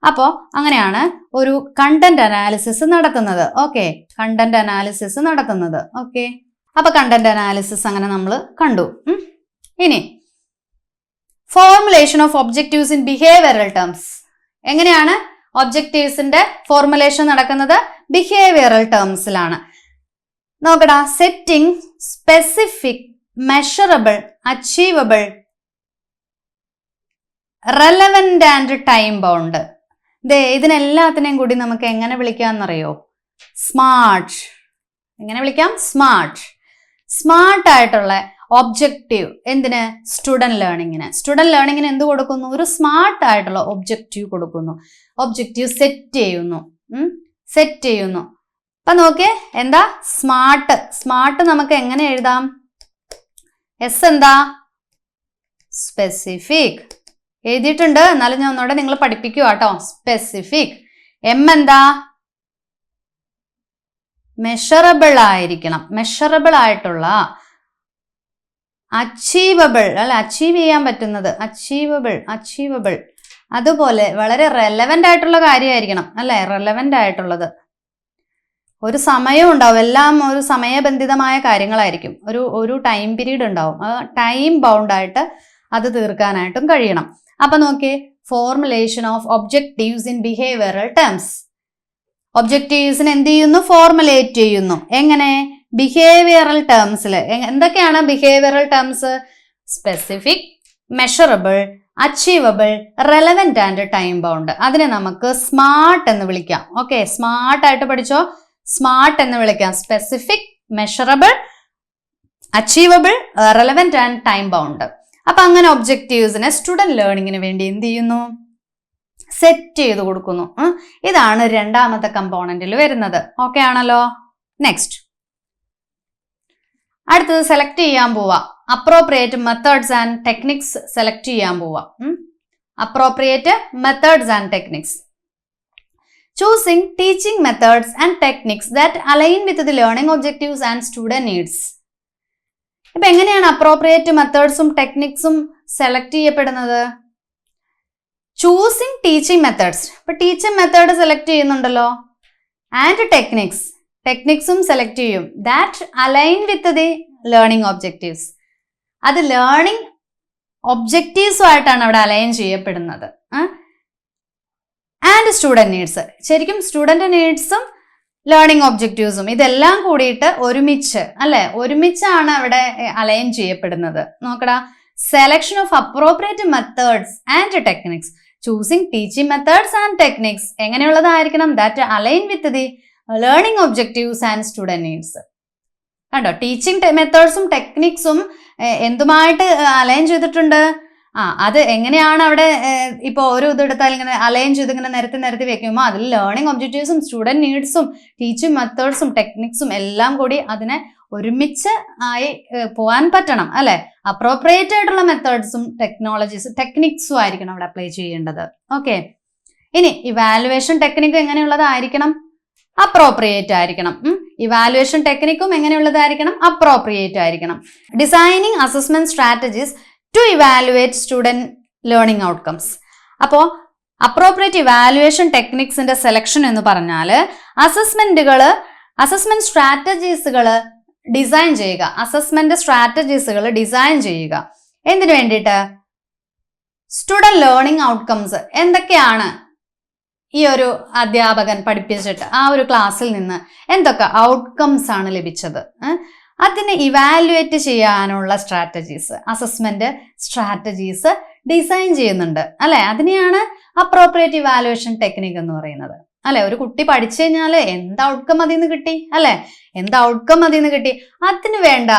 അപ്പോ അങ്ങനെയാണ് ഒരു കണ്ടന്റ് അനാലിസിസ് നടത്തുന്നത്. ഓക്കെ, കണ്ടന്റ് അനാലിസിസ് നടത്തുന്നത്. ഓക്കെ, അപ്പൊ കണ്ടന്റ് അനാലിസിസ് അങ്ങനെ നമ്മൾ കണ്ടു. ഇനി formulation of objectives in behavioural terms. എങ്ങനെയാണ് ഒബ്ജക്റ്റീവ്സിന്റെ ഫോർമുലേഷൻ നടക്കുന്നത്? ബിഹേവിയറൽ ടേംസിലാണ്. നോക്കടാ, setting, specific, measurable, achievable, relevant and time bound. ഇതിനെല്ലാത്തിനെയും കൂടി നമുക്ക് എങ്ങനെ വിളിക്കാമെന്നറിയോ? സ്മാർട്ട്. എങ്ങനെ വിളിക്കാം? സ്മാർട്ട്. സ്മാർട്ട് ആയിട്ടുള്ള ഒബ്ജക്റ്റീവ് എന്തിന്? സ്റ്റുഡന്റ് ലേണിങ്ങിന്. സ്റ്റുഡന്റ് ലേണിങ്ങിന് എന്ത് കൊടുക്കുന്നു? ഒരു സ്മാർട്ട് ആയിട്ടുള്ള ഒബ്ജക്റ്റീവ് കൊടുക്കുന്നു. ഒബ്ജക്റ്റീവ് സെറ്റ് ചെയ്യുന്നു. അപ്പൊ നോക്കിയേ, എന്താ സ്മാർട്ട്? സ്മാർട്ട് നമുക്ക് എങ്ങനെ എഴുതാം? എസ് എന്താ? സ്പെസിഫിക്. എഴുതിയിട്ടുണ്ട്, എന്നാലും ഞാൻ ഒന്നുകൂടെ നിങ്ങൾ പഠിപ്പിക്കുക കേട്ടോ. സ്പെസിഫിക്. എം എന്താ? മെഷറബിൾ ആയിരിക്കണം. മെഷറബിൾ ആയിട്ടുള്ള, അച്ചീവബിൾ അല്ലെ, അച്ചീവ് ചെയ്യാൻ പറ്റുന്നത്. അച്ചീവബിൾ. അതുപോലെ വളരെ റെലവന്റ് ആയിട്ടുള്ള കാര്യമായിരിക്കണം അല്ലെ, റെലവന്റ് ആയിട്ടുള്ളത്. ഒരു സമയം ഉണ്ടാവും, എല്ലാം ഒരു സമയബന്ധിതമായ കാര്യങ്ങളായിരിക്കും. ഒരു ടൈം പീരീഡ് ഉണ്ടാവും, ടൈം ബൗണ്ട് ആയിട്ട് അത് തീർക്കാനായിട്ടും കഴിയണം. അപ്പൊ നോക്കിയേ, formulation of objectives in behavioural terms. ഒബ്ജക്റ്റീവ്സിന് എന്ത് ചെയ്യുന്നു? ഫോർമുലേറ്റ് ചെയ്യുന്നു. എങ്ങനെ? ബിഹേവിയറൽ ടേംസിൽ. എന്തൊക്കെയാണ് behavioural terms? Specific, measurable, achievable, relevant and time bound. അതിനെ നമുക്ക് സ്മാർട്ട് എന്ന് വിളിക്കാം. ഓക്കെ, സ്മാർട്ട് ആയിട്ട് പഠിച്ചോ. സ്മാർട്ട് എന്ന് വിളിക്കാം. Specific, measurable, achievable, relevant and time bound. അപ്പൊ അങ്ങനെ ഒബ്ജക്റ്റീവ്സിനെ സ്റ്റുഡന്റ് ലേണിങ്ങിന് വേണ്ടി എന്ത് ചെയ്യുന്നു? സെറ്റ് ചെയ്ത് കൊടുക്കുന്നു. ഇതാണ് രണ്ടാമത്തെ കമ്പോണന്റിൽ വരുന്നത്. ഓക്കെ ആണല്ലോ? നെക്സ്റ്റ്, അടുത്തത് സെലക്ട് ചെയ്യാൻ പോവാ. Appropriate methods and techniques select ചെയ്യാൻ പോവാ. Appropriate methods and techniques. Choosing teaching methods and techniques that align with the learning objectives and student needs. ഇപ്പൊ എങ്ങനെയാണ് അപ്രോപ്രിയേറ്റ് മെത്തേഡ്സും ടെക്നിക്സും സെലക്ട് ചെയ്യപ്പെടുന്നത്? Choosing teaching methods. ഇപ്പൊ ടീച്ചിങ് മെത്തേഡ് സെലക്ട് ചെയ്യുന്നുണ്ടല്ലോ, and ടെക്നിക്സും സെലക്ട് ചെയ്യും. That align with the learning objectives. അത് ലേണിംഗ് ഒബ്ജക്റ്റീവ്സുമായിട്ടാണ് അവിടെ അലൈൻ ചെയ്യപ്പെടുന്നത്. And student needs. ശരിക്കും സ്റ്റുഡന്റ് നീഡ്സും ലേണിംഗ് ഒബ്ജക്റ്റീവ്സും ഇതെല്ലാം കൂടിയിട്ട് ഒരുമിച്ചാണ് അവിടെ അലൈൻ ചെയ്യപ്പെടുന്നത്. നോക്കടാ, selection of appropriate methods and techniques. Choosing teaching methods and techniques എങ്ങനെയുള്ളതായിരിക്കണം? That align with the learning objectives and student needs. കണ്ടോ, ടീച്ചിങ് മെത്തേഡ്സും ടെക്നിക്സും എന്തുമായിട്ട് അലൈൻ ചെയ്തിട്ടുണ്ട്? അത് എങ്ങനെയാണ് അവിടെ? ഇപ്പോൾ ഒരു ഇതെടുത്താൽ ഇങ്ങനെ അലൈൻ ചെയ്ത് ഇങ്ങനെ നിരത്തി വെക്കുമ്പോൾ അതിൽ ലേണിംഗ് ഒബ്ജക്റ്റീവ്സും സ്റ്റുഡന്റ് നീഡ്സും ടീച്ചിങ് മെത്തേഡ്സും ടെക്നിക്സും എല്ലാം കൂടി അതിനെ ഒരുമിച്ച് ആയി പോകാൻ പറ്റണം അല്ലെ. അപ്രോപ്രിയേറ്റ് ആയിട്ടുള്ള മെത്തേഡ്സും ടെക്നിക്സും ആയിരിക്കണം അവിടെ അപ്ലൈ ചെയ്യേണ്ടത്. ഓക്കെ, ഇനി ഇവാലുവേഷൻ ടെക്നിക്ക് എങ്ങനെയുള്ളതായിരിക്കണം? അപ്രോപ്രിയേറ്റ് ആയിരിക്കണം. ഇവാലുവേഷൻ ടെക്നിക്കും എങ്ങനെയുള്ളതായിരിക്കണം? അപ്രോപ്രിയേറ്റ് ആയിരിക്കണം. Designing assessment strategies to evaluate student learning outcomes. അപ്പോൾ അപ്രോപ്രിയേറ്റ് ഇവാലുവേഷൻ ടെക്നിക്സിന്റെ സെലക്ഷൻ എന്ന് പറഞ്ഞാൽ അസസ്മെന്റ് സ്ട്രാറ്റജീസുകൾ ഡിസൈൻ ചെയ്യുക. എന്തിനു വേണ്ടിയിട്ട്? സ്റ്റുഡന്റ് ലേണിംഗ് ഔട്ട്കംസ് എന്തൊക്കെയാണ് ഈ ഒരു അധ്യാപകൻ പഠിപ്പിച്ചിട്ട് ആ ഒരു ക്ലാസ്സിൽ നിന്ന് എന്തൊക്കെ ഔട്ട്കംസ് ആണ് ലഭിച്ചത്, അതിനെ ഇവാലുവേറ്റ് ചെയ്യാനുള്ള അസസ്മെന്റ് സ്ട്രാറ്റജീസ് ഡിസൈൻ ചെയ്യുന്നുണ്ട് അല്ലെ. അതിനെയാണ് അപ്രോപ്രിയേറ്റ് ഇവാലുവേഷൻ ടെക്നിക് എന്ന് പറയുന്നത് അല്ലെ. ഒരു കുട്ടി പഠിച്ചു കഴിഞ്ഞാൽ എന്ത് ഔട്ട്കം അതിൽ നിന്ന് കിട്ടി അല്ലെ, അതിന് വേണ്ട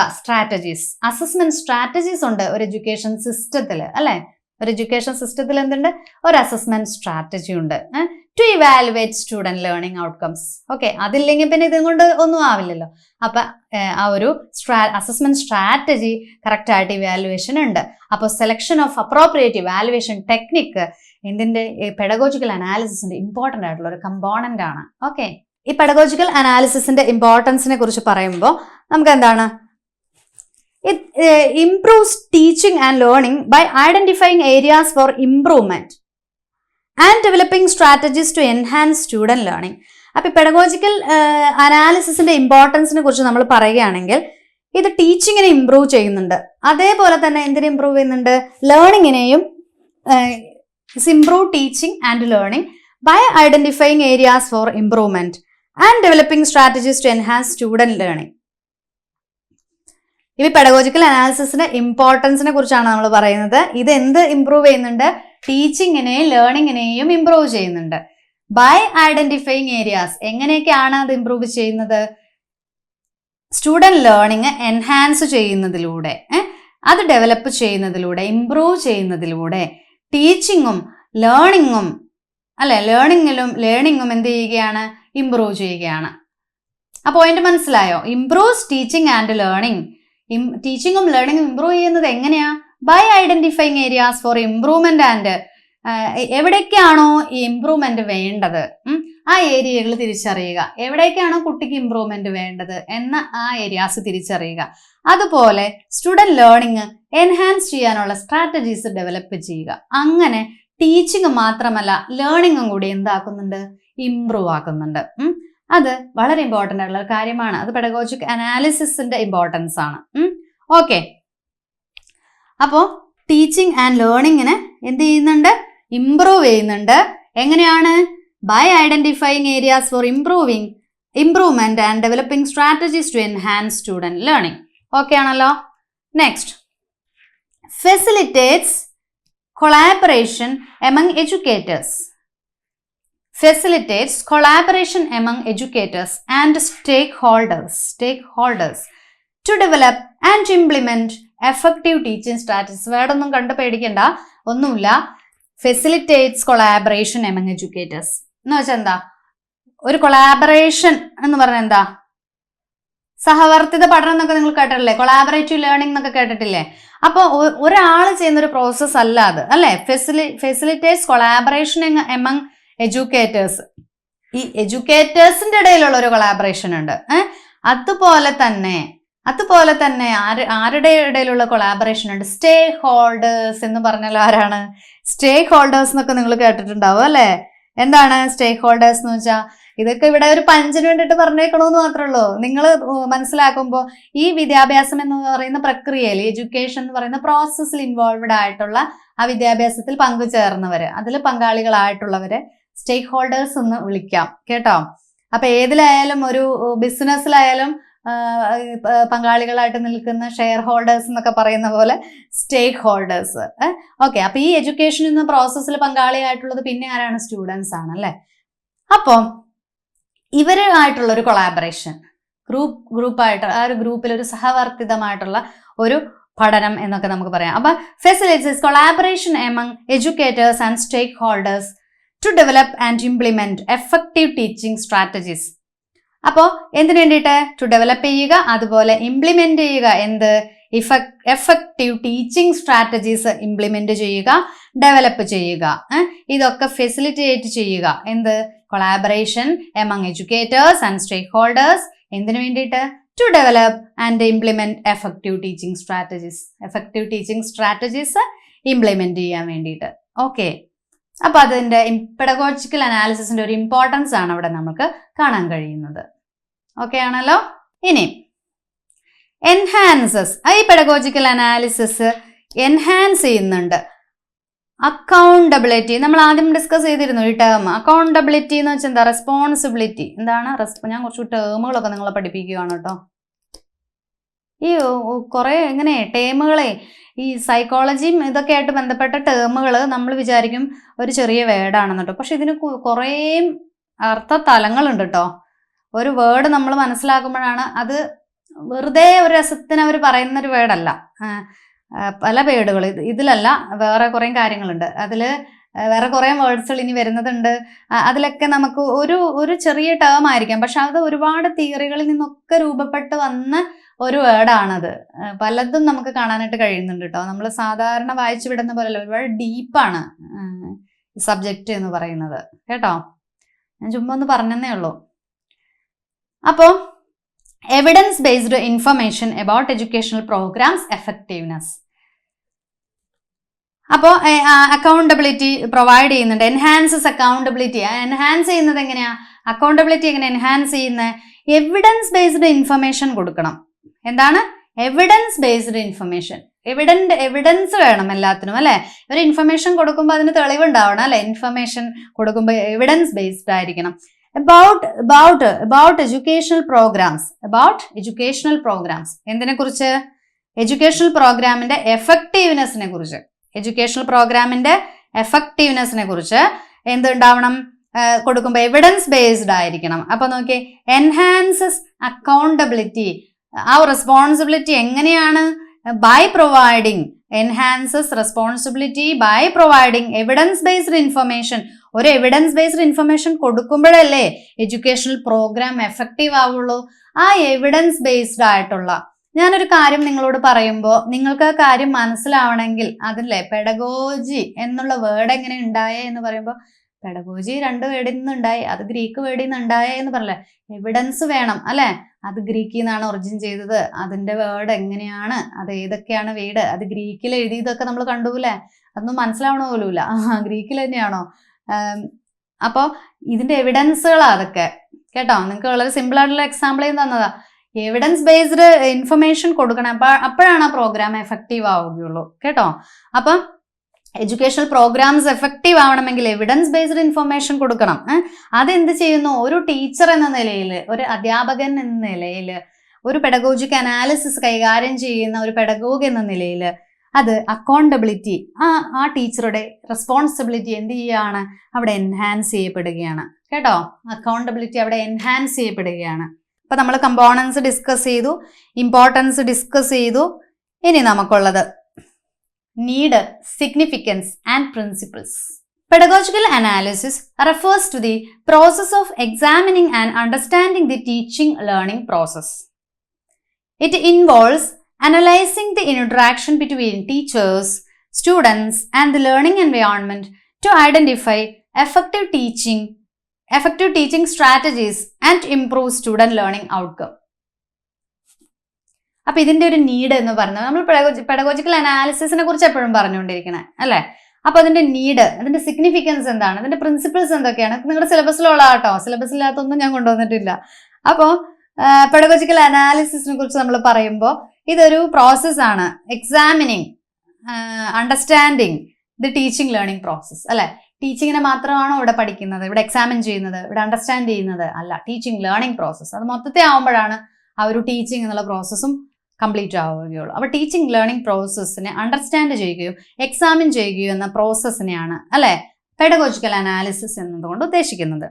അസസ്മെന്റ് സ്ട്രാറ്റജീസ് ഉണ്ട് ഒരു എഡ്യൂക്കേഷൻ സിസ്റ്റത്തിൽ അല്ലെ. ഒരു എഡ്യൂക്കേഷൻ സിസ്റ്റത്തിൽ എന്തുണ്ട്? ഒരു അസസ്മെന്റ് സ്ട്രാറ്റജി ഉണ്ട് to evaluate student learning outcomes. Okay, അതില്ലെങ്കിൽ പിന്നെ ഇതും കൊണ്ട് ഒന്നും ആവില്ലല്ലോ. അപ്പൊ ആ ഒരു അസസ്മെന്റ് സ്ട്രാറ്റജി കറക്റ്റ് ആയിട്ട് ഇവാലുവേഷൻ ഉണ്ട്. അപ്പോൾ selection of appropriate evaluation technique ഇതിന്റെ പെഡഗോജിക്കൽ അനാലിസിസിന്റെ ഇമ്പോർട്ടന്റ് ആയിട്ടുള്ള ഒരു കമ്പോണന്റ് ആണ്. ഓക്കെ, ഈ പെഡഗോജിക്കൽ അനാലിസിസിന്റെ ഇമ്പോർട്ടൻസിനെ കുറിച്ച് പറയുമ്പോൾ നമുക്ക് എന്താണ്? It improves teaching and learning by identifying areas for improvement and developing strategies to enhance student learning. അപ്പോൾ പെഡഗോജിക്കൽ അനാലിസിസിന്റെ ഇമ്പോർട്ടൻസിനെ കുറിച്ച് നമ്മൾ പറയുകയാണെങ്കിൽ ഇത് ടീച്ചിങ്ങിനെ ഇംപ്രൂവ് ചെയ്യുന്നുണ്ട്. അതേപോലെ തന്നെ എന്തിനെ ഇംപ്രൂവ് ചെയ്യുന്നുണ്ട്? ലേണിങ്ങിനെയും. Improve teaching and learning by identifying areas for improvement and developing strategies to enhance student learning. ഈ പെഡഗോജിക്കൽ അനാലിസിസിന്റെ ഇമ്പോർട്ടൻസിനെ കുറിച്ചാണ് നമ്മൾ പറയുന്നത്. ഇത് എന്ത് ഇംപ്രൂവ് ചെയ്യുന്നുണ്ട്? ടീച്ചിങ്ങിനെയും ലേണിങ്ങിനെയും ഇംപ്രൂവ് ചെയ്യുന്നുണ്ട്. By identifying areas. എങ്ങനെയൊക്കെയാണ് അത് ഇംപ്രൂവ് ചെയ്യുന്നത്? സ്റ്റുഡന്റ് ലേണിംഗ് എൻഹാൻസ് ചെയ്യുന്നതിലൂടെ, അത് ഡെവലപ്പ് ചെയ്യുന്നതിലൂടെ, ഇംപ്രൂവ് ചെയ്യുന്നതിലൂടെ ടീച്ചിങ്ങും ലേണിങ്ങും അല്ലെ, ലേണിങ്ങും എന്ത് ചെയ്യുകയാണ്? ഇംപ്രൂവ് ചെയ്യുകയാണ്. ആ പോയിന്റ് മനസ്സിലായോ? Improves teaching and learning. ടീച്ചിങ്ങും ലേണിങ്ങും ഇംപ്രൂവ് ചെയ്യുന്നത് എങ്ങനെയാ? By identifying areas for improvement and എവിടേക്കാണോ ഈ ഇംപ്രൂവ്മെന്റ് വേണ്ടത് ആ ഏരിയകൾ തിരിച്ചറിയുക. എവിടേക്കാണോ കുട്ടിക്ക് ഇംപ്രൂവ്മെന്റ് വേണ്ടത് എന്ന ആ ഏരിയാസ് തിരിച്ചറിയുക. അതുപോലെ സ്റ്റുഡന്റ് ലേണിംഗ് എൻഹാൻസ് ചെയ്യാനുള്ള സ്ട്രാറ്റജീസ് ഡെവലപ്പ് ചെയ്യുക. അങ്ങനെ ടീച്ചിങ് മാത്രമല്ല ലേണിംഗും കൂടി എന്താക്കുന്നുണ്ട്? ഇംപ്രൂവ് ആക്കുന്നുണ്ട്. അത് വളരെ ഇമ്പോർട്ടൻ്റ് ആയിട്ടുള്ള ഒരു കാര്യമാണ്. അത് പെഡഗോജിക് അനാലിസിസിന്റെ ഇമ്പോർട്ടൻസ് ആണ്. ഓക്കെ, അപ്പോൾ ടീച്ചിങ് ആൻഡ് ലേണിങ്ങിന് എന്ത് ചെയ്യുന്നുണ്ട്? ഇംപ്രൂവ് ചെയ്യുന്നുണ്ട്. എങ്ങനെയാണ്? By identifying areas for improvement and developing strategies to enhance student learning. Okay ആണല്ലോ. Next, facilitates collaboration among educators. Facilitates collaboration among educators and stakeholders to develop and implement effective teaching strategies. വേടൊന്നും കണ്ട് പേടിക്കണ്ട, ഒന്നുമില്ല. Facilitates collaboration among educators എന്ന് വെച്ചാൽ എന്താ? ഒരു collaboration എന്ന് പറഞ്ഞാൽ എന്താ? സഹവർത്തിത പഠനം എന്നൊക്കെ നിങ്ങൾ കേട്ടിട്ടില്ലേ? കൊളാബറേറ്റീവ് ലേണിംഗ് എന്നൊക്കെ കേട്ടിട്ടില്ലേ? അപ്പോൾ ഒരാൾ ചെയ്യുന്നൊരു പ്രോസസ് അല്ല അത്, അല്ലെ? Facilitates collaboration among educators. ഈ എഡ്യൂക്കേറ്റേഴ്സിന്റെ ഇടയിലുള്ള ഒരു കൊളാബറേഷൻ ഉണ്ട്. അതുപോലെ തന്നെ ആരുടെ ഇടയിലുള്ള കൊളാബറേഷൻ ഉണ്ട്? സ്റ്റേക്ക് ഹോൾഡേഴ്സ് എന്ന് പറഞ്ഞാൽ ആരാണ്? സ്റ്റേക്ക് ഹോൾഡേഴ്സ് എന്നൊക്കെ നിങ്ങൾ കേട്ടിട്ടുണ്ടാവും അല്ലെ? എന്താണ് സ്റ്റേക്ക് ഹോൾഡേഴ്സ് എന്ന് വെച്ചാൽ? ഇതൊക്കെ ഇവിടെ ഒരു പഞ്ചിന് വേണ്ടിയിട്ട് പറഞ്ഞേക്കണമെന്ന് മാത്രമേ ഉള്ളൂ. നിങ്ങൾ മനസ്സിലാക്കുമ്പോൾ ഈ വിദ്യാഭ്യാസം എന്ന് പറയുന്ന പ്രക്രിയയിൽ, എഡ്യൂക്കേഷൻ എന്ന് പറയുന്ന പ്രോസസ്സിൽ ഇൻവോൾവ്ഡ് ആയിട്ടുള്ള ആ വിദ്യാഭ്യാസത്തിൽ പങ്കുചേർന്നവര്, അതിൽ പങ്കാളികളായിട്ടുള്ളവരെ സ്റ്റേക്ക് ഹോൾഡേഴ്സ് എന്ന് വിളിക്കാം കേട്ടോ. അപ്പൊ ഏതിലായാലും, ഒരു ബിസിനസ്സിലായാലും പങ്കാളികളായിട്ട് നിൽക്കുന്ന ഷെയർ ഹോൾഡേഴ്സ് എന്നൊക്കെ പറയുന്ന പോലെ സ്റ്റേക്ക് ഹോൾഡേഴ്സ്. ഓക്കെ, അപ്പൊ ഈ എഡ്യൂക്കേഷൻ എന്ന പ്രോസസ്സിൽ പങ്കാളിയായിട്ടുള്ളത് പിന്നെ ആരാണ്? സ്റ്റുഡൻസ് ആണ് അല്ലെ? അപ്പോൾ ഇവരുമായിട്ടുള്ള ഒരു കൊളാബറേഷൻ, ഗ്രൂപ്പായിട്ട്, ആ ഒരു ഗ്രൂപ്പിൽ ഒരു സഹവർത്തിതമായിട്ടുള്ള ഒരു പഠനം എന്നൊക്കെ നമുക്ക് പറയാം. അപ്പൊ facilitates collaboration among educators and stakeholders to develop and implement effective teaching strategies. അപ്പോൾ എന്തിനു വേണ്ടിയിട്ട്? ടു ഡെവലപ്പ് ചെയ്യുക, അതുപോലെ ഇംപ്ലിമെന്റ് ചെയ്യുക. എന്ത്? എഫക്റ്റീവ് ടീച്ചിങ് സ്ട്രാറ്റജീസ് ഇംപ്ലിമെന്റ് ചെയ്യുക, ഡെവലപ്പ് ചെയ്യുക. ഇതൊക്കെ ഫെസിലിറ്റേറ്റ് ചെയ്യുക. എന്ത്? Collaboration among educators and stakeholders. എന്തിനു വേണ്ടിയിട്ട്? To develop and implement effective teaching strategies implement ചെയ്യാൻ വേണ്ടിയിട്ട്. ഓക്കെ, അപ്പൊ അതിന്റെ പെഡഗോജിക്കൽ അനാലിസിസിന്റെ ഒരു ഇമ്പോർട്ടൻസ് ആണ് അവിടെ നമുക്ക് കാണാൻ കഴിയുന്നത്. ഓക്കെ ആണല്ലോ. ഇനി എൻഹാൻസസ്. ഈ പെഡഗോജിക്കൽ അനാലിസിസ് എൻഹാൻസ് ചെയ്യുന്നുണ്ട് അക്കൗണ്ടബിലിറ്റി. നമ്മൾ ആദ്യം ഡിസ്കസ് ചെയ്തിരുന്നു ഈ ടേം. അക്കൗണ്ടബിലിറ്റി എന്ന് വെച്ചാൽ എന്താ? റെസ്പോൺസിബിലിറ്റി. എന്താണ്? ഞാൻ കുറച്ച് ടേമുകളൊക്കെ നിങ്ങളെ പഠിപ്പിക്കുകയാണ് കേട്ടോ. ഈ കുറെ ഇങ്ങനെ ടേമുകളെ, ഈ സൈക്കോളജിയും ഇതൊക്കെ ആയിട്ട് ബന്ധപ്പെട്ട ടേമുകൾ നമ്മൾ വിചാരിക്കും ഒരു ചെറിയ വേർഡാണെന്ന് കേട്ടോ. പക്ഷെ ഇതിന് കുറേ അർത്ഥ തലങ്ങളുണ്ട് കേട്ടോ. ഒരു വേർഡ് നമ്മൾ മനസ്സിലാക്കുമ്പോഴാണ് അത് വെറുതെ ഒരു രസത്തിന് അവർ പറയുന്ന ഒരു വേർഡല്ല. പല വേർഡുകൾ ഇതിലല്ല, വേറെ കുറേ കാര്യങ്ങളുണ്ട്. അതിൽ വേറെ കുറേ വേർഡ്സുകൾ ഇനി വരുന്നതുണ്ട്. അതിലൊക്കെ നമുക്ക് ഒരു ചെറിയ ടേം ആയിരിക്കാം, പക്ഷെ അത് ഒരുപാട് തിയറികളിൽ നിന്നൊക്കെ രൂപപ്പെട്ട് വന്ന ഒരു വേർഡാണത്. പലതും നമുക്ക് കാണാനായിട്ട് കഴിയുന്നുണ്ട് കേട്ടോ. നമ്മൾ സാധാരണ വായിച്ചു വിടുന്ന പോലെയല്ല, ഒരുപാട് ഡീപ്പാണ് സബ്ജക്റ്റ് എന്ന് പറയുന്നത് കേട്ടോ. ഞാൻ ചുമ്മാ ഒന്ന് പറഞ്ഞതേ ഉള്ളൂ. അപ്പോൾ evidence based information about educational programmes effectiveness. അപ്പോൾ അക്കൗണ്ടബിലിറ്റി പ്രൊവൈഡ് ചെയ്യുന്നുണ്ട്. Enhances accountability. എൻഹാൻസ് ചെയ്യുന്നത് എങ്ങനെയാ? അക്കൗണ്ടബിലിറ്റി എങ്ങനെ എൻഹാൻസ് ചെയ്യുന്നത്? എവിഡൻസ് ബേസ്ഡ് ഇൻഫർമേഷൻ കൊടുക്കണം. എന്താണ്? Evidence based information. എവിഡൻസ് വേണം എല്ലാത്തിനും അല്ലെ? ഒരു ഇൻഫർമേഷൻ കൊടുക്കുമ്പോൾ അതിന് തെളിവുണ്ടാവണം അല്ലെ? ഇൻഫർമേഷൻ കൊടുക്കുമ്പോൾ എവിഡൻസ് ബേസ്ഡ് ആയിരിക്കണം. about educational programs. എന്തിനെ കുറിച്ച്? എഡ്യൂക്കേഷണൽ പ്രോഗ്രാമിന്റെ എഫക്റ്റീവ്നെസ്സിനെ കുറിച്ച്. എന്തുണ്ടാവണം? കൊടുക്കുമ്പോൾ എവിഡൻസ് ബേസ്ഡ് ആയിരിക്കണം. അപ്പൊ നോക്കിയേ, എൻഹാൻസസ് അക്കൗണ്ടബിലിറ്റി. ആ റെസ്പോൺസിബിലിറ്റി എങ്ങനെയാണ്? By providing, enhances responsibility by providing evidence based information. ഒരു എവിഡൻസ് ബേസ്ഡ് ഇൻഫർമേഷൻ കൊടുക്കുമ്പോഴല്ലേ എഡ്യൂക്കേഷണൽ പ്രോഗ്രാം എഫക്റ്റീവ് ആവുള്ളൂ. ആ എവിഡൻസ് ബേസ്ഡ് ആയിട്ടുള്ള, ഞാനൊരു കാര്യം നിങ്ങളോട് പറയുമ്പോൾ നിങ്ങൾക്ക് ആ കാര്യം മനസ്സിലാവണമെങ്കിൽ അതില്ലേ പെഡഗോജി എന്നുള്ള വേർഡ് എങ്ങനെ ഉണ്ടായേ എന്ന് പറയുമ്പോൾ, പെഡഗോജി 2 വേർഡിൽ നിന്ന് ഉണ്ടായി, അത് ഗ്രീക്ക് വേർഡിൽ നിന്ന് ഉണ്ടായേ എന്ന് പറയല്ലേ, എവിഡൻസ് വേണം അല്ലെ. അത് ഗ്രീക്കിൽ നിന്നാണ് ഒറിജിൻ ചെയ്തത്, അതിന്റെ വേർഡ് എങ്ങനെയാണ്, അത് ഏതൊക്കെയാണ് വേർഡ്, അത് ഗ്രീക്കിൽ എഴുതിയതൊക്കെ നമ്മൾ കണ്ടുല്ലേ, അതൊന്നും മനസ്സിലാവണ പോലുമില്ല, ഗ്രീക്കിൽ തന്നെയാണോ. അപ്പോൾ ഇതിന്റെ എവിഡൻസുകളാ അതൊക്കെ കേട്ടോ. നിങ്ങൾക്ക് വളരെ സിമ്പിൾ ആയിട്ടുള്ള എക്സാമ്പിൾ തന്നതാ. എവിഡൻസ് ബേസ്ഡ് ഇൻഫർമേഷൻ കൊടുക്കണം, അപ്പോഴാണ് ആ പ്രോഗ്രാം എഫക്റ്റീവ് ആവുകയുള്ളൂ കേട്ടോ. അപ്പം എഡ്യൂക്കേഷണൽ പ്രോഗ്രാംസ് എഫക്റ്റീവ് ആവണമെങ്കിൽ എവിഡൻസ് ബേസ്ഡ് ഇൻഫർമേഷൻ കൊടുക്കണം. അതെന്ത് ചെയ്യുന്നു? ഒരു ടീച്ചർ എന്ന നിലയിൽ, ഒരു അധ്യാപകൻ എന്ന നിലയിൽ, ഒരു പെഡഗോജിക് അനാലിസിസ് കൈകാര്യം ചെയ്യുന്ന ഒരു പെഡഗോഗ് എന്ന നിലയിൽ അത് അക്കൗണ്ടബിലിറ്റി, ആ ടീച്ചറുടെ റെസ്പോൺസിബിലിറ്റി എന്ത് ചെയ്യുകയാണ്? അവിടെ എൻഹാൻസ് ചെയ്യപ്പെടുകയാണ് കേട്ടോ. അക്കൗണ്ടബിലിറ്റി അവിടെ എൻഹാൻസ് ചെയ്യപ്പെടുകയാണ്. അപ്പൊ നമ്മൾ കമ്പോണൻസ് ഡിസ്കസ് ചെയ്തു, ഇമ്പോർട്ടൻസ് ഡിസ്കസ് ചെയ്തു. ഇനി നമുക്കുള്ളത് need, significance and principles. Pedagogical analysis refers to the process of examining and understanding the teaching learning process. It involves analyzing the interaction between teachers, students and the learning environment to identify effective teaching strategies and improve student learning outcome. അപ്പൊ ഇതിന്റെ ഒരു need എന്ന് പറഞ്ഞാൽ നമ്മൾ pedagogical അനാലിസിസിനെ കുറിച്ച് എപ്പോഴും പറഞ്ഞുകൊണ്ടിരിക്കണേ അല്ലെ. അപ്പൊ അതിന്റെ നീഡ്, അതിന്റെ സിഗ്നിഫിക്കൻസ് എന്താണ്, അതിന്റെ പ്രിൻസിപ്പിൾസ് എന്തൊക്കെയാണ്, നിങ്ങളുടെ സിലബസിലുള്ള കേട്ടോ, സിലബസില്ലാത്തൊന്നും ഞാൻ കൊണ്ടുവന്നിട്ടില്ല. അപ്പോൾ പെഡഗോജിക്കൽ അനാലിസിസിനെ കുറിച്ച് നമ്മൾ പറയുമ്പോൾ ഇതൊരു പ്രോസസ്സാണ്. Examining, understanding the teaching learning process അല്ലെ. ടീച്ചിങ്ങിനെ മാത്രമാണോ ഇവിടെ പഠിക്കുന്നത്, ഇവിടെ എക്സാമിൻ ചെയ്യുന്നത്, ഇവിടെ അണ്ടർസ്റ്റാൻഡ് ചെയ്യുന്നത് അല്ല, ടീച്ചിങ് ലേണിംഗ് പ്രോസസ്. അത് മൊത്തത്തിൽ ആവുമ്പോഴാണ് ആ ഒരു ടീച്ചിങ് എന്നുള്ള പ്രോസസ്സും കംപ്ലീറ്റ് ആവുകയുള്ളൂ. അപ്പോൾ ടീച്ചിങ് ലേണിംഗ് പ്രോസസ്സിനെ അണ്ടർസ്റ്റാൻഡ് ചെയ്യുകയോ എക്സാമിൻ ചെയ്യുകയോ എന്ന പ്രോസസ്സിനെയാണ് അല്ലെ പെഡഗോജിക്കൽ അനാലിസിസ് എന്നതുകൊണ്ട് ഉദ്ദേശിക്കുന്നത്.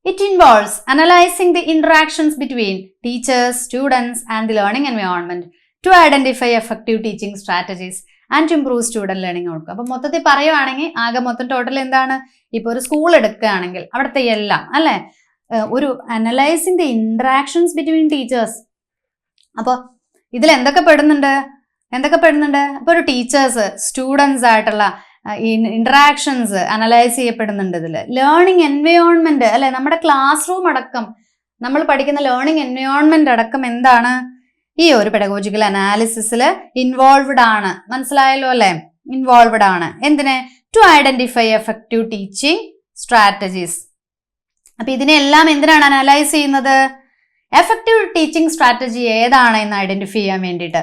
It involves analysing the interactions between teachers, students and the learning environment to identify effective teaching strategies and improve student learning outcome. അപ്പൊ മൊത്തത്തിൽ പറയുവാണെങ്കിൽ ആകെ മൊത്തം ടോട്ടൽ എന്താണ്? ഇപ്പൊ ഒരു സ്കൂൾ എടുക്കുകയാണെങ്കിൽ അവിടുത്തെ എല്ലാം അല്ലെ, ഒരു analysing the interactions between teachers. അപ്പോൾ ഇതിൽ എന്തൊക്കെ പെടുന്നുണ്ട്? അപ്പോൾ ഒരു ടീച്ചേഴ്സ് സ്റ്റുഡൻസ് ആയിട്ടുള്ള ഇന്ററാക്ഷൻസ് അനലൈസ് ചെയ്യപ്പെടുന്നുണ്ട് ഇതിൽ. ലേണിംഗ് എൻവയോൺമെന്റ് അല്ലെ, നമ്മുടെ ക്ലാസ് റൂം അടക്കം, നമ്മൾ പഠിക്കുന്ന ലേണിംഗ് എൻവയോൺമെന്റ് അടക്കം എന്താണ് ഈ ഒരു പെഡഗോജിക്കൽ അനാലിസിസിൽ ഇൻവോൾവ്ഡ് ആണ്. മനസ്സിലായല്ലോ അല്ലെ? ഇൻവോൾവ്ഡ് ആണ്. എന്തിനെ? To identify effective teaching strategies. അപ്പൊ ഇതിനെല്ലാം എന്തിനാണ് അനലൈസ് ചെയ്യുന്നത്? എഫക്റ്റീവ് ടീച്ചിങ് സ്ട്രാറ്റജി ഏതാണ് എന്ന് ഐഡന്റിഫൈ ചെയ്യാൻ വേണ്ടിയിട്ട്.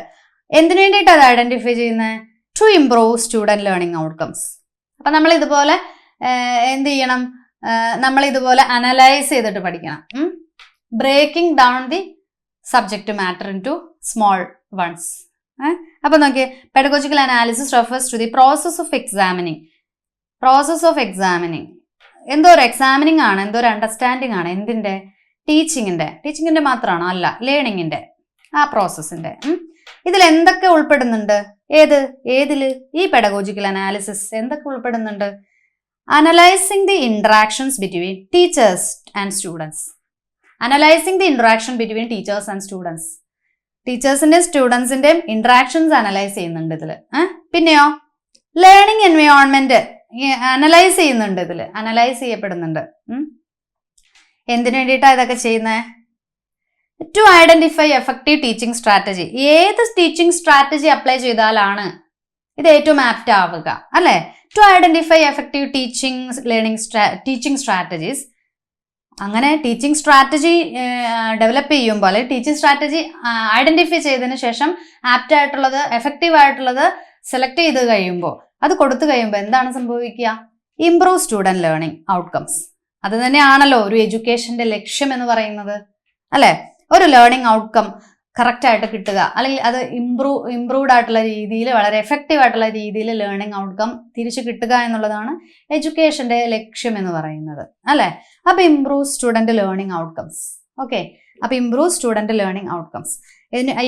എന്തിനു വേണ്ടിയിട്ട് അത് ഐഡന്റിഫൈ ചെയ്യുന്നത്? To improve student learning outcomes. അപ്പൊ നമ്മൾ ഇതുപോലെ എന്ത് ചെയ്യണം? നമ്മൾ ഇതുപോലെ അനലൈസ് ചെയ്തിട്ട് പഠിക്കണം. Breaking down the subject matter into small ones. അപ്പൊ നോക്കിയേ, pedagogical analysis refers to the process of examining. എന്തോ ഒരു എക്സാമിനിങ് ആണ്, എന്തോ ഒരു അണ്ടർസ്റ്റാൻഡിങ് ആണ്. എന്തിന്റെ? ടീച്ചിങ്ങിന്റെ മാത്രമാണോ? അല്ല, ലേണിങ്ങിന്റെ ആ പ്രോസസ്സിന്റെ. ഇതിൽ എന്തൊക്കെ ഉൾപ്പെടുന്നുണ്ട്? ഏതില്? ഈ പെഡഗോജിക്കൽ അനാലിസിസ് എന്തൊക്കെ ഉൾപ്പെടുന്നുണ്ട്? Analysing the interactions between teachers and students. Analysing the interaction between teachers and students. ടീച്ചേഴ്സിന്റെയും സ്റ്റുഡൻസിന്റെയും ഇന്ററാക്ഷൻസ് അനലൈസ് ചെയ്യുന്നുണ്ട് ഇതില്. പിന്നെയോ ലേണിംഗ് എൻവയോൺമെന്റ് അനലൈസ് ചെയ്യുന്നുണ്ട് ഇതിൽ, അനലൈസ് ചെയ്യപ്പെടുന്നുണ്ട്. എന്തിനു വേണ്ടിയിട്ടാണ് ഇതൊക്കെ ചെയ്യുന്നത്? To identify effective teaching strategy. ഏത് ടീച്ചിങ് സ്ട്രാറ്റജി അപ്ലൈ ചെയ്താലാണ് ഇത് ഏറ്റവും ആപ്റ്റ് ആവുക അല്ലെ? To identify effective teaching strategies. അങ്ങനെ ടീച്ചിങ് സ്ട്രാറ്റജി ഡെവലപ്പ് ചെയ്യുമ്പോൾ, അല്ലെങ്കിൽ ടീച്ചിങ് സ്ട്രാറ്റജി ഐഡന്റിഫൈ ചെയ്തതിന് ശേഷം ആപ്റ്റ് ആയിട്ടുള്ളത്, എഫക്റ്റീവ് ആയിട്ടുള്ളത് സെലക്ട് ചെയ്ത് കഴിയുമ്പോൾ, അത് കൊടുത്തു കഴിയുമ്പോൾ എന്താണ് സംഭവിക്കുക? Improve student learning outcomes. അത് തന്നെയാണല്ലോ ഒരു എഡ്യൂക്കേഷന്റെ ലക്ഷ്യം എന്ന് പറയുന്നത് അല്ലെ? ഒരു ലേണിംഗ് ഔട്ട്കം കറക്റ്റായിട്ട് കിട്ടുക, അല്ലെങ്കിൽ അത് ഇംപ്രൂവ്ഡ് ആയിട്ടുള്ള രീതിയിൽ, വളരെ എഫക്റ്റീവ് ആയിട്ടുള്ള രീതിയിൽ ലേണിംഗ് ഔട്ട്കം തിരിച്ചു കിട്ടുക എന്നുള്ളതാണ് എഡ്യൂക്കേഷന്റെ ലക്ഷ്യം എന്ന് പറയുന്നത്, അല്ലെ? അപ്പൊ improve student learning outcomes. Okay, അപ്പൊ ഇംപ്രൂവ് സ്റ്റുഡന്റ് ലേണിംഗ് ഔട്ട്കംസ്.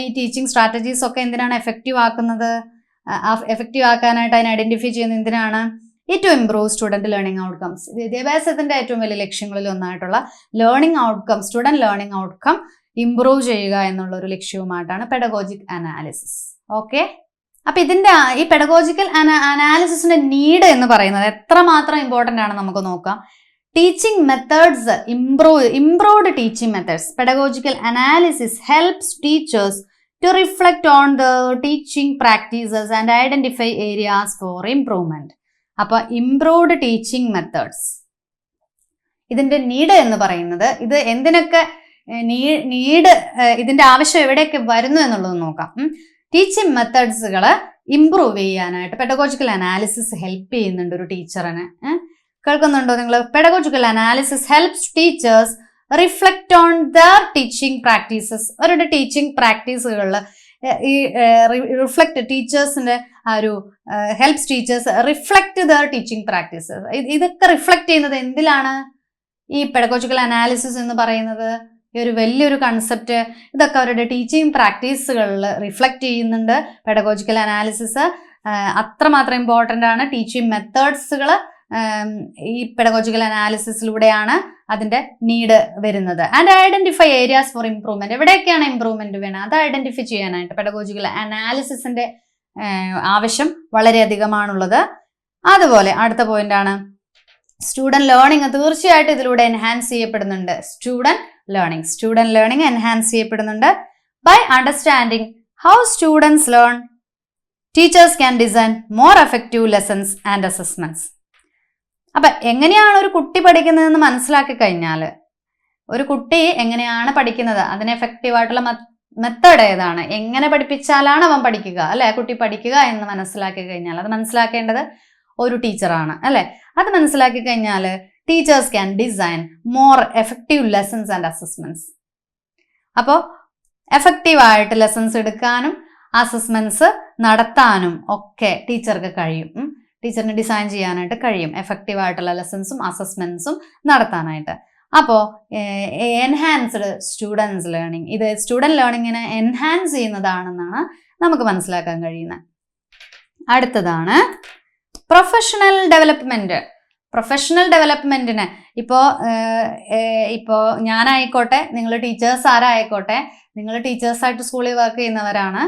ഈ ടീച്ചിങ് സ്ട്രാറ്റജീസ് ഒക്കെ എന്തിനാണ് എഫക്റ്റീവ് ആക്കുന്നത്? എഫക്റ്റീവ് ആക്കാനായിട്ട് അതിനെ ഐഡന്റിഫൈ ചെയ്യുന്നത് എന്തിനാണ്? To improve student learning outcomes. വിദ്യാഭ്യാസത്തിന്റെ ഏറ്റവും വലിയ ലക്ഷ്യങ്ങളിൽ ഒന്നായിട്ടുള്ള learning outcome, student learning outcome improve ചെയ്യുക എന്നുള്ള ഒരു ലക്ഷ്യവുമായിട്ടാണ് പെഡഗോജിക് അനാലിസിസ്. ഓക്കെ, അപ്പൊ ഇതിന്റെ ഈ പെഡഗോജിക്കൽ അനാലിസിസിന്റെ നീഡ് എന്ന് പറയുന്നത് എത്രമാത്രം ഇമ്പോർട്ടന്റ് ആണ് നമുക്ക് നോക്കാം. Teaching methods improved teaching methods. Pedagogical analysis helps teachers to reflect on the teaching practices and identify areas for improvement. അപ്പൊ ഇംപ്രൂവ്ഡ് ടീച്ചിങ് മെത്തേഡ്സ്, ഇതിന്റെ നീഡ് എന്ന് പറയുന്നത്, ഇത് എന്തിനൊക്കെ നീഡ്, ഇതിന്റെ ആവശ്യം എവിടെയൊക്കെ വരുന്നു എന്നുള്ളത് നോക്കാം. ടീച്ചിങ് മെത്തേഡ്സുകൾ ഇംപ്രൂവ് ചെയ്യാനായിട്ട് പെഡഗോജിക്കൽ അനാലിസിസ് ഹെൽപ്പ് ചെയ്യുന്നുണ്ട് ഒരു ടീച്ചറിന്. കേൾക്കുന്നുണ്ടോ നിങ്ങൾ? Pedagogical analysis helps teachers reflect on there teaching practices. അവരുടെ ടീച്ചിങ് പ്രാക്ടീസുകളിൽ ഈ റിഫ്ലക്ട് ടീച്ചേഴ്സിന്റെ ആ ഒരു helps teachers reflect there teaching practices. ഇതൊക്കെ റിഫ്ലക്ട് ചെയ്യുന്നത് എന്തിലാണ്? ഈ പെഡഗോജിക്കൽ അനാലിസിസ് എന്ന് പറയുന്നത് ഈ ഒരു വലിയൊരു കൺസെപ്റ്റ്, ഇതൊക്കെ അവരുടെ ടീച്ചിങ് പ്രാക്ടീസുകളിൽ റിഫ്ലക്ട് ചെയ്യുന്നുണ്ട്. പെഡഗോജിക്കൽ അനാലിസിസ് അത്രമാത്രം ഇമ്പോർട്ടൻ്റ് ആണ്. ടീച്ചിങ് മെത്തേഡ്സുകൾ ഈ പെഡഗോജിക്കൽ അനാലിസിസിലൂടെയാണ് അതിന്റെ നീഡ് വരുന്നത്. And identify areas for improvement. എവിടെയൊക്കെയാണ് ഇംപ്രൂവ്മെന്റ് വേണം അത് ഐഡന്റിഫൈ ചെയ്യാനായിട്ട് പെഡഗോജിക്കൽ അനാലിസിസിന്റെ ആവശ്യം വളരെയധികമാണുള്ളത്. അതുപോലെ അടുത്ത പോയിന്റ് ആണ് സ്റ്റുഡന്റ് ലേണിംഗ്. തീർച്ചയായിട്ടും ഇതിലൂടെ എൻഹാൻസ് ചെയ്യപ്പെടുന്നുണ്ട്. സ്റ്റുഡന്റ് ലേണിംഗ് എൻഹാൻസ് ചെയ്യപ്പെടുന്നുണ്ട്. By understanding how students learn, teachers can design more effective lessons and assessments. അപ്പൊ എങ്ങനെയാണ് ഒരു കുട്ടി പഠിക്കുന്നതെന്ന് മനസ്സിലാക്കി കഴിഞ്ഞാൽ, ഒരു കുട്ടി എങ്ങനെയാണ് പഠിക്കുന്നത്, അതിന് എഫക്റ്റീവ് ആയിട്ടുള്ള മെത്തേഡ് ഏതാണ്, എങ്ങനെ പഠിപ്പിച്ചാലാണ് അവൻ പഠിക്കുക, അല്ലെ? കുട്ടി പഠിക്കുക എന്ന് മനസ്സിലാക്കി കഴിഞ്ഞാൽ, അത് മനസ്സിലാക്കേണ്ടത് ഒരു ടീച്ചറാണ്, അല്ലെ? അത് മനസ്സിലാക്കി കഴിഞ്ഞാൽ teachers can design more effective lessons and assessments. അപ്പോൾ എഫക്റ്റീവ് ആയിട്ട് ലെസൺസ് എടുക്കാനും അസസ്മെന്റ്സ് നടത്താനും ഒക്കെ ടീച്ചർക്ക് കഴിയും. ടീച്ചറിന് ഡിസൈൻ ചെയ്യാനായിട്ട് കഴിയും എഫക്റ്റീവ് ആയിട്ടുള്ള ലെസൺസും അസസ്മെന്റ്സും നടത്താനായിട്ട്. അപ്പോൾ എൻഹാൻസ്ഡ് സ്റ്റുഡൻസ് ലേണിംഗ്, ഇത് സ്റ്റുഡന്റ് ലേണിങ്ങിനെ എൻഹാൻസ് ചെയ്യുന്നതാണെന്നാണ് നമുക്ക് മനസ്സിലാക്കാൻ കഴിയുന്നത്. അടുത്തതാണ് പ്രൊഫഷണൽ ഡെവലപ്മെന്റ്. പ്രൊഫഷണൽ ഡെവലപ്മെന്റിന് ഇപ്പോൾ ഞാനായിക്കോട്ടെ, നിങ്ങൾ ടീച്ചേഴ്സ് ആരായിക്കോട്ടെ, നിങ്ങൾ ടീച്ചേഴ്സായിട്ട് സ്കൂളിൽ വർക്ക് ചെയ്യുന്നവരാണ്,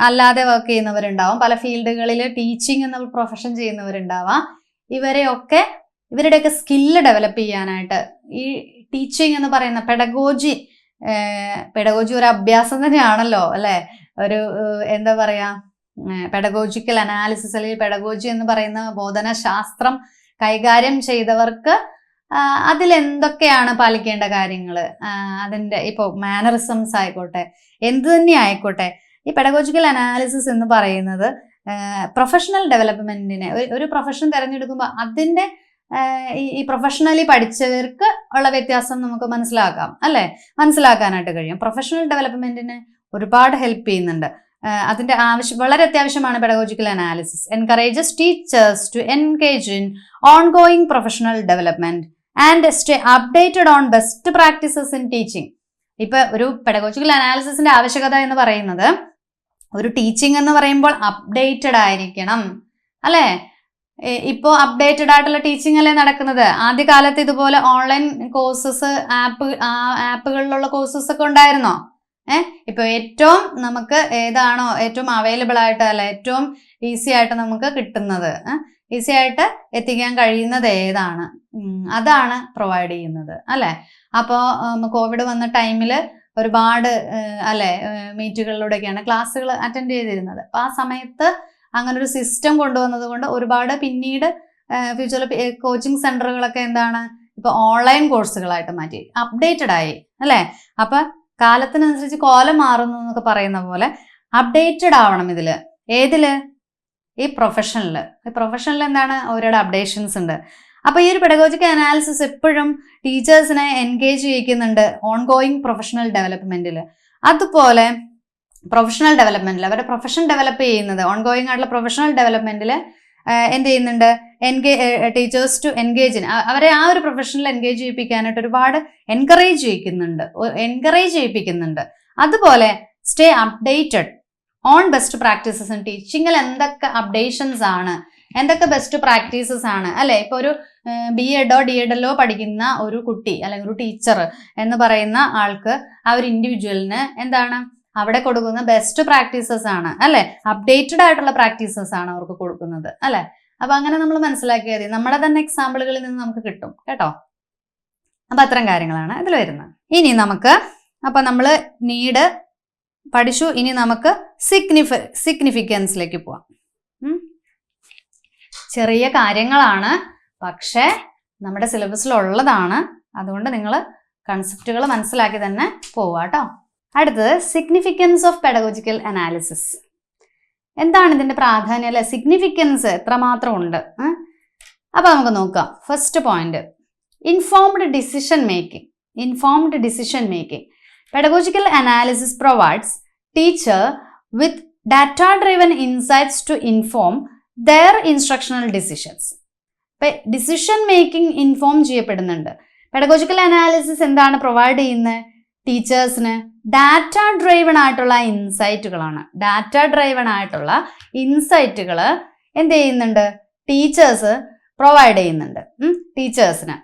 അല്ലാതെ വർക്ക് ചെയ്യുന്നവരുണ്ടാവും, പല ഫീൽഡുകളിൽ ടീച്ചിങ് എന്ന പ്രൊഫഷൻ ചെയ്യുന്നവരുണ്ടാവാം. ഇവരുടെയൊക്കെ സ്കില്ല് ഡെവലപ്പ് ചെയ്യാനായിട്ട് ഈ ടീച്ചിങ് എന്ന് പറയുന്ന പെഡഗോജി ഒരു അഭ്യാസം തന്നെയാണല്ലോ, അല്ലെ? ഒരു എന്താ പറയാ, പെഡഗോജിക്കൽ അനാലിസിസ് അല്ലെങ്കിൽ പെഡഗോജി എന്ന് പറയുന്ന ബോധന ശാസ്ത്രം കൈകാര്യം ചെയ്തവർക്ക് അതിലെന്തൊക്കെയാണ് പാലിക്കേണ്ട കാര്യങ്ങൾ, അതിൻ്റെ ഇപ്പോൾ മാനറിസംസ് ആയിക്കോട്ടെ, എന്ത് തന്നെ ആയിക്കോട്ടെ, ഈ പെഡഗോജിക്കൽ അനാലിസിസ് എന്ന് പറയുന്നത് പ്രൊഫഷണൽ ഡെവലപ്മെന്റിനെ, ഒരു പ്രൊഫഷൻ തിരഞ്ഞെടുക്കുമ്പോൾ അതിൻ്റെ ഈ പ്രൊഫഷണലി പഠിച്ചവർക്ക് ഉള്ള വ്യത്യാസം നമുക്ക് മനസ്സിലാക്കാം, അല്ലെ? മനസ്സിലാക്കാനായിട്ട് കഴിയും. പ്രൊഫഷണൽ ഡെവലപ്മെന്റിന് ഒരുപാട് ഹെൽപ്പ് ചെയ്യുന്നുണ്ട്. അതിന്റെ വളരെ അത്യാവശ്യമാണ് pedagogical analysis. Encourages teachers to engage in ongoing professional development and stay updated on best practices in teaching. ഇപ്പൊ ഒരു പെഡഗോജിക്കൽ അനാലിസിസിന്റെ ആവശ്യകത എന്ന് പറയുന്നത്, ഒരു ടീച്ചിങ് എന്ന് പറയുമ്പോൾ അപ്ഡേറ്റഡ് ആയിരിക്കണം, അല്ലെ? ഇപ്പോൾ അപ്ഡേറ്റഡ് ആയിട്ടുള്ള ടീച്ചിങ് അല്ലേ നടക്കുന്നത്. ആദ്യകാലത്ത് ഇതുപോലെ ഓൺലൈൻ കോഴ്സസ്, ആപ്പുകളിലുള്ള കോഴ്സസ് ഒക്കെ ഉണ്ടായിരുന്നോ? ഇപ്പൊ ഏറ്റവും നമുക്ക് ഏതാണോ ഏറ്റവും അവൈലബിൾ ആയിട്ട്, അല്ല ഏറ്റവും ഈസി ആയിട്ട് നമുക്ക് കിട്ടുന്നത്, ഈസി ആയിട്ട് എത്തിക്കാൻ കഴിയുന്നത് ഏതാണ്, അതാണ് പ്രൊവൈഡ് ചെയ്യുന്നത്, അല്ലെ? അപ്പോൾ കോവിഡ് വന്ന ടൈമിൽ ഒരുപാട് അല്ലെ മീറ്റുകളിലൂടെയൊക്കെയാണ് ക്ലാസ്സുകൾ അറ്റൻഡ് ചെയ്തിരുന്നത്. അപ്പൊ ആ സമയത്ത് അങ്ങനെ ഒരു സിസ്റ്റം കൊണ്ടുവന്നത് കൊണ്ട് ഒരുപാട് പിന്നീട് ഫ്യൂച്ചറിൽ കോച്ചിങ് സെന്ററുകളൊക്കെ എന്താണ് ഇപ്പൊ ഓൺലൈൻ കോഴ്സുകളായിട്ട് മാറ്റി, അപ്ഡേറ്റഡ് ആയി, അല്ലെ? അപ്പൊ കാലത്തിനനുസരിച്ച് കോലം മാറുന്നു എന്നൊക്കെ പറയുന്ന പോലെ അപ്ഡേറ്റഡ് ആവണം ഏതില് ഈ പ്രൊഫഷനിൽ എന്താണ് ഓരോരോ അപ്ഡേഷൻസ് ഉണ്ട്. അപ്പൊ ഈ ഒരു പെഡഗോജിക്കൽ അനാലിസിസ് എപ്പോഴും ടീച്ചേഴ്സിനെ എൻഗേജ് ചെയ്യിക്കുന്നുണ്ട് ഓൺഗോയിങ് പ്രൊഫഷണൽ ഡെവലപ്മെന്റിൽ. അതുപോലെ പ്രൊഫഷണൽ ഡെവലപ്മെന്റിൽ അവരുടെ പ്രൊഫഷൻ ഡെവലപ്പ് ചെയ്യുന്നത് ഓൺഗോയിങ് ആയിട്ടുള്ള പ്രൊഫഷണൽ ഡെവലപ്മെന്റിൽ എന്ത് ചെയ്യുന്നുണ്ട്, ടീച്ചേഴ്സ് ടു എൻഗേജ് അവരെ ആ ഒരു പ്രൊഫഷനിൽ എൻഗേജ് ചെയ്യിപ്പിക്കാനായിട്ട് ഒരുപാട് എൻകറേജ് ചെയ്യിപ്പിക്കുന്നുണ്ട്. അതുപോലെ stay updated on best practices in ടീച്ചിങ്ങിൽ എന്തൊക്കെ അപ്ഡേഷൻസ് ആണ്, എന്തൊക്കെ ബെസ്റ്റ് പ്രാക്ടീസസ് ആണ് അല്ലെ. ഇപ്പൊ ഒരു BEdോ DEdോ പഠിക്കുന്ന ഒരു കുട്ടി അല്ലെങ്കിൽ ഒരു ടീച്ചർ എന്ന് പറയുന്ന ആൾക്ക് ആ ഒരു ഇൻഡിവിജ്വലിന് എന്താണ് അവിടെ കൊടുക്കുന്ന ബെസ്റ്റ് പ്രാക്ടീസസ് ആണ് അല്ലെ, അപ്ഡേറ്റഡ് ആയിട്ടുള്ള പ്രാക്ടീസസ് ആണ് അവർക്ക് കൊടുക്കുന്നത് അല്ലെ. അപ്പൊ അങ്ങനെ നമ്മൾ മനസ്സിലാക്കിയാൽ മതി, നമ്മുടെ തന്നെ എക്സാമ്പിളുകളിൽ നിന്ന് നമുക്ക് കിട്ടും കേട്ടോ. അപ്പൊ അത്തരം കാര്യങ്ങളാണ് ഇതിൽ വരുന്നത്. ഇനി നമുക്ക് അപ്പൊ നമ്മൾ നീഡ് പഠിച്ചു, ഇനി നമുക്ക് സിഗ്നിഫിക്കൻസിലേക്ക് പോവാം. ചെറിയ കാര്യങ്ങളാണ്, പക്ഷെ നമ്മുടെ സിലബസിലുള്ളതാണ്. അതുകൊണ്ട് നിങ്ങൾ കൺസെപ്റ്റുകൾ മനസ്സിലാക്കി തന്നെ പോവുക കേട്ടോ. അടുത്തത് സിഗ്നിഫിക്കൻസ് ഓഫ് പെഡഗോജിക്കൽ അനാലിസിസ്. എന്താണ് ഇതിന്റെ പ്രാധാന്യം അല്ലെ, സിഗ്നിഫിക്കൻസ് എത്രമാത്രം ഉണ്ട്. അപ്പൊ നമുക്ക് നോക്കാം. First point, informed decision making. Pedagogical analysis provides teacher with data-driven insights to inform their instructional decisions. Decision making inform ചെയ്യപ്പെടുന്നുണ്ട്. പെഡഗോജിക്കൽ അനാലിസിസ് എന്താണ് പ്രൊവൈഡ് ചെയ്യുന്നത്? ടീച്ചേഴ്സിന് ഡാറ്റ ഡ്രൈവൺ ആയിട്ടുള്ള ഇൻസൈറ്റുകളാണ്. എന്ത് ചെയ്യുന്നുണ്ട്? ടീച്ചേഴ്സ് പ്രൊവൈഡ് ചെയ്യുന്നുണ്ട് ടീച്ചേഴ്സിന്.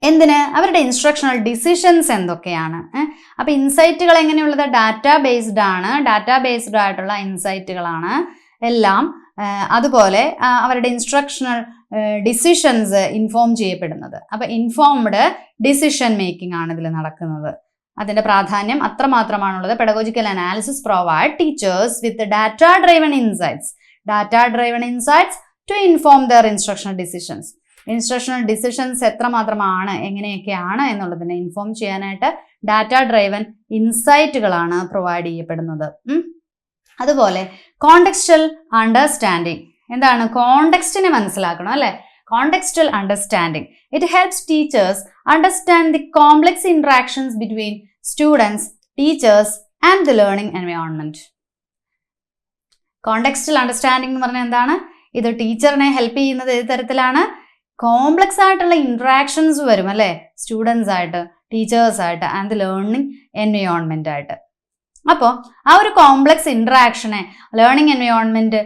എന്തിന്? അവരുടെ ഇൻസ്ട്രക്ഷണൽ ഡിസിഷൻസ് എന്തൊക്കെയാണ്. അപ്പൊ ഇൻസൈറ്റുകൾ എങ്ങനെയുള്ളത്? ഡാറ്റാ ബേസ്ഡ് ആയിട്ടുള്ള ഇൻസൈറ്റുകളാണ് എല്ലാം. അതുപോലെ അവരുടെ ഇൻസ്ട്രക്ഷണൽ ഡിസിഷൻസ് ഇൻഫോം ചെയ്യപ്പെടുന്നത്. അപ്പൊ ഇൻഫോംഡ് ഡിസിഷൻ മേക്കിംഗ് ആണ് ഇതിൽ നടക്കുന്നത്. അതിന്റെ പ്രാധാന്യം അത്രമാത്രമാണുള്ളത്. Pedagogical analysis provide teachers with data driven insights to inform their instructional decisions എത്രമാത്രമാണ്, എങ്ങനെയൊക്കെയാണ് എന്നുള്ളതിനെ ഇൻഫോം ചെയ്യാനായിട്ട് ഡാറ്റാ ഡ്രൈവൺ ഇൻസൈറ്റുകളാണ് പ്രൊവൈഡ് ചെയ്യപ്പെടുന്നത്. അതുപോലെ കോണ്ടെക്സ്റ്റൽ അണ്ടർസ്റ്റാൻഡിങ്. എന്താണ്? കോണ്ടെക്സ്റ്റിനെ മനസ്സിലാക്കണം അല്ലെ. Contextual understanding it helps teachers understand the complex interactions between students, teachers and the learning environment. Contextual understanding എന്ന് പറഞ്ഞാൽ എന്താണ്? ഇത് ടീച്ചറിനെ ഹെൽപ്പ് ചെയ്യുന്നത് ഏത് തരത്തിലാണ്? കോംപ്ലക്സ് ആയിട്ടുള്ള ഇന്ററാക്ഷൻസ് വരും അല്ലെ, സ്റ്റുഡൻസ് ആയിട്ട്, ടീച്ചേഴ്സ് ആയിട്ട് ആൻഡ് ദി ലേണിംഗ് എൻവയോൺമെന്റ് ആയിട്ട്. അപ്പോൾ ആ ഒരു കോംപ്ലക്സ് ഇന്ററാക്ഷനെ, ലേണിംഗ് എൻവയോൺമെന്റ്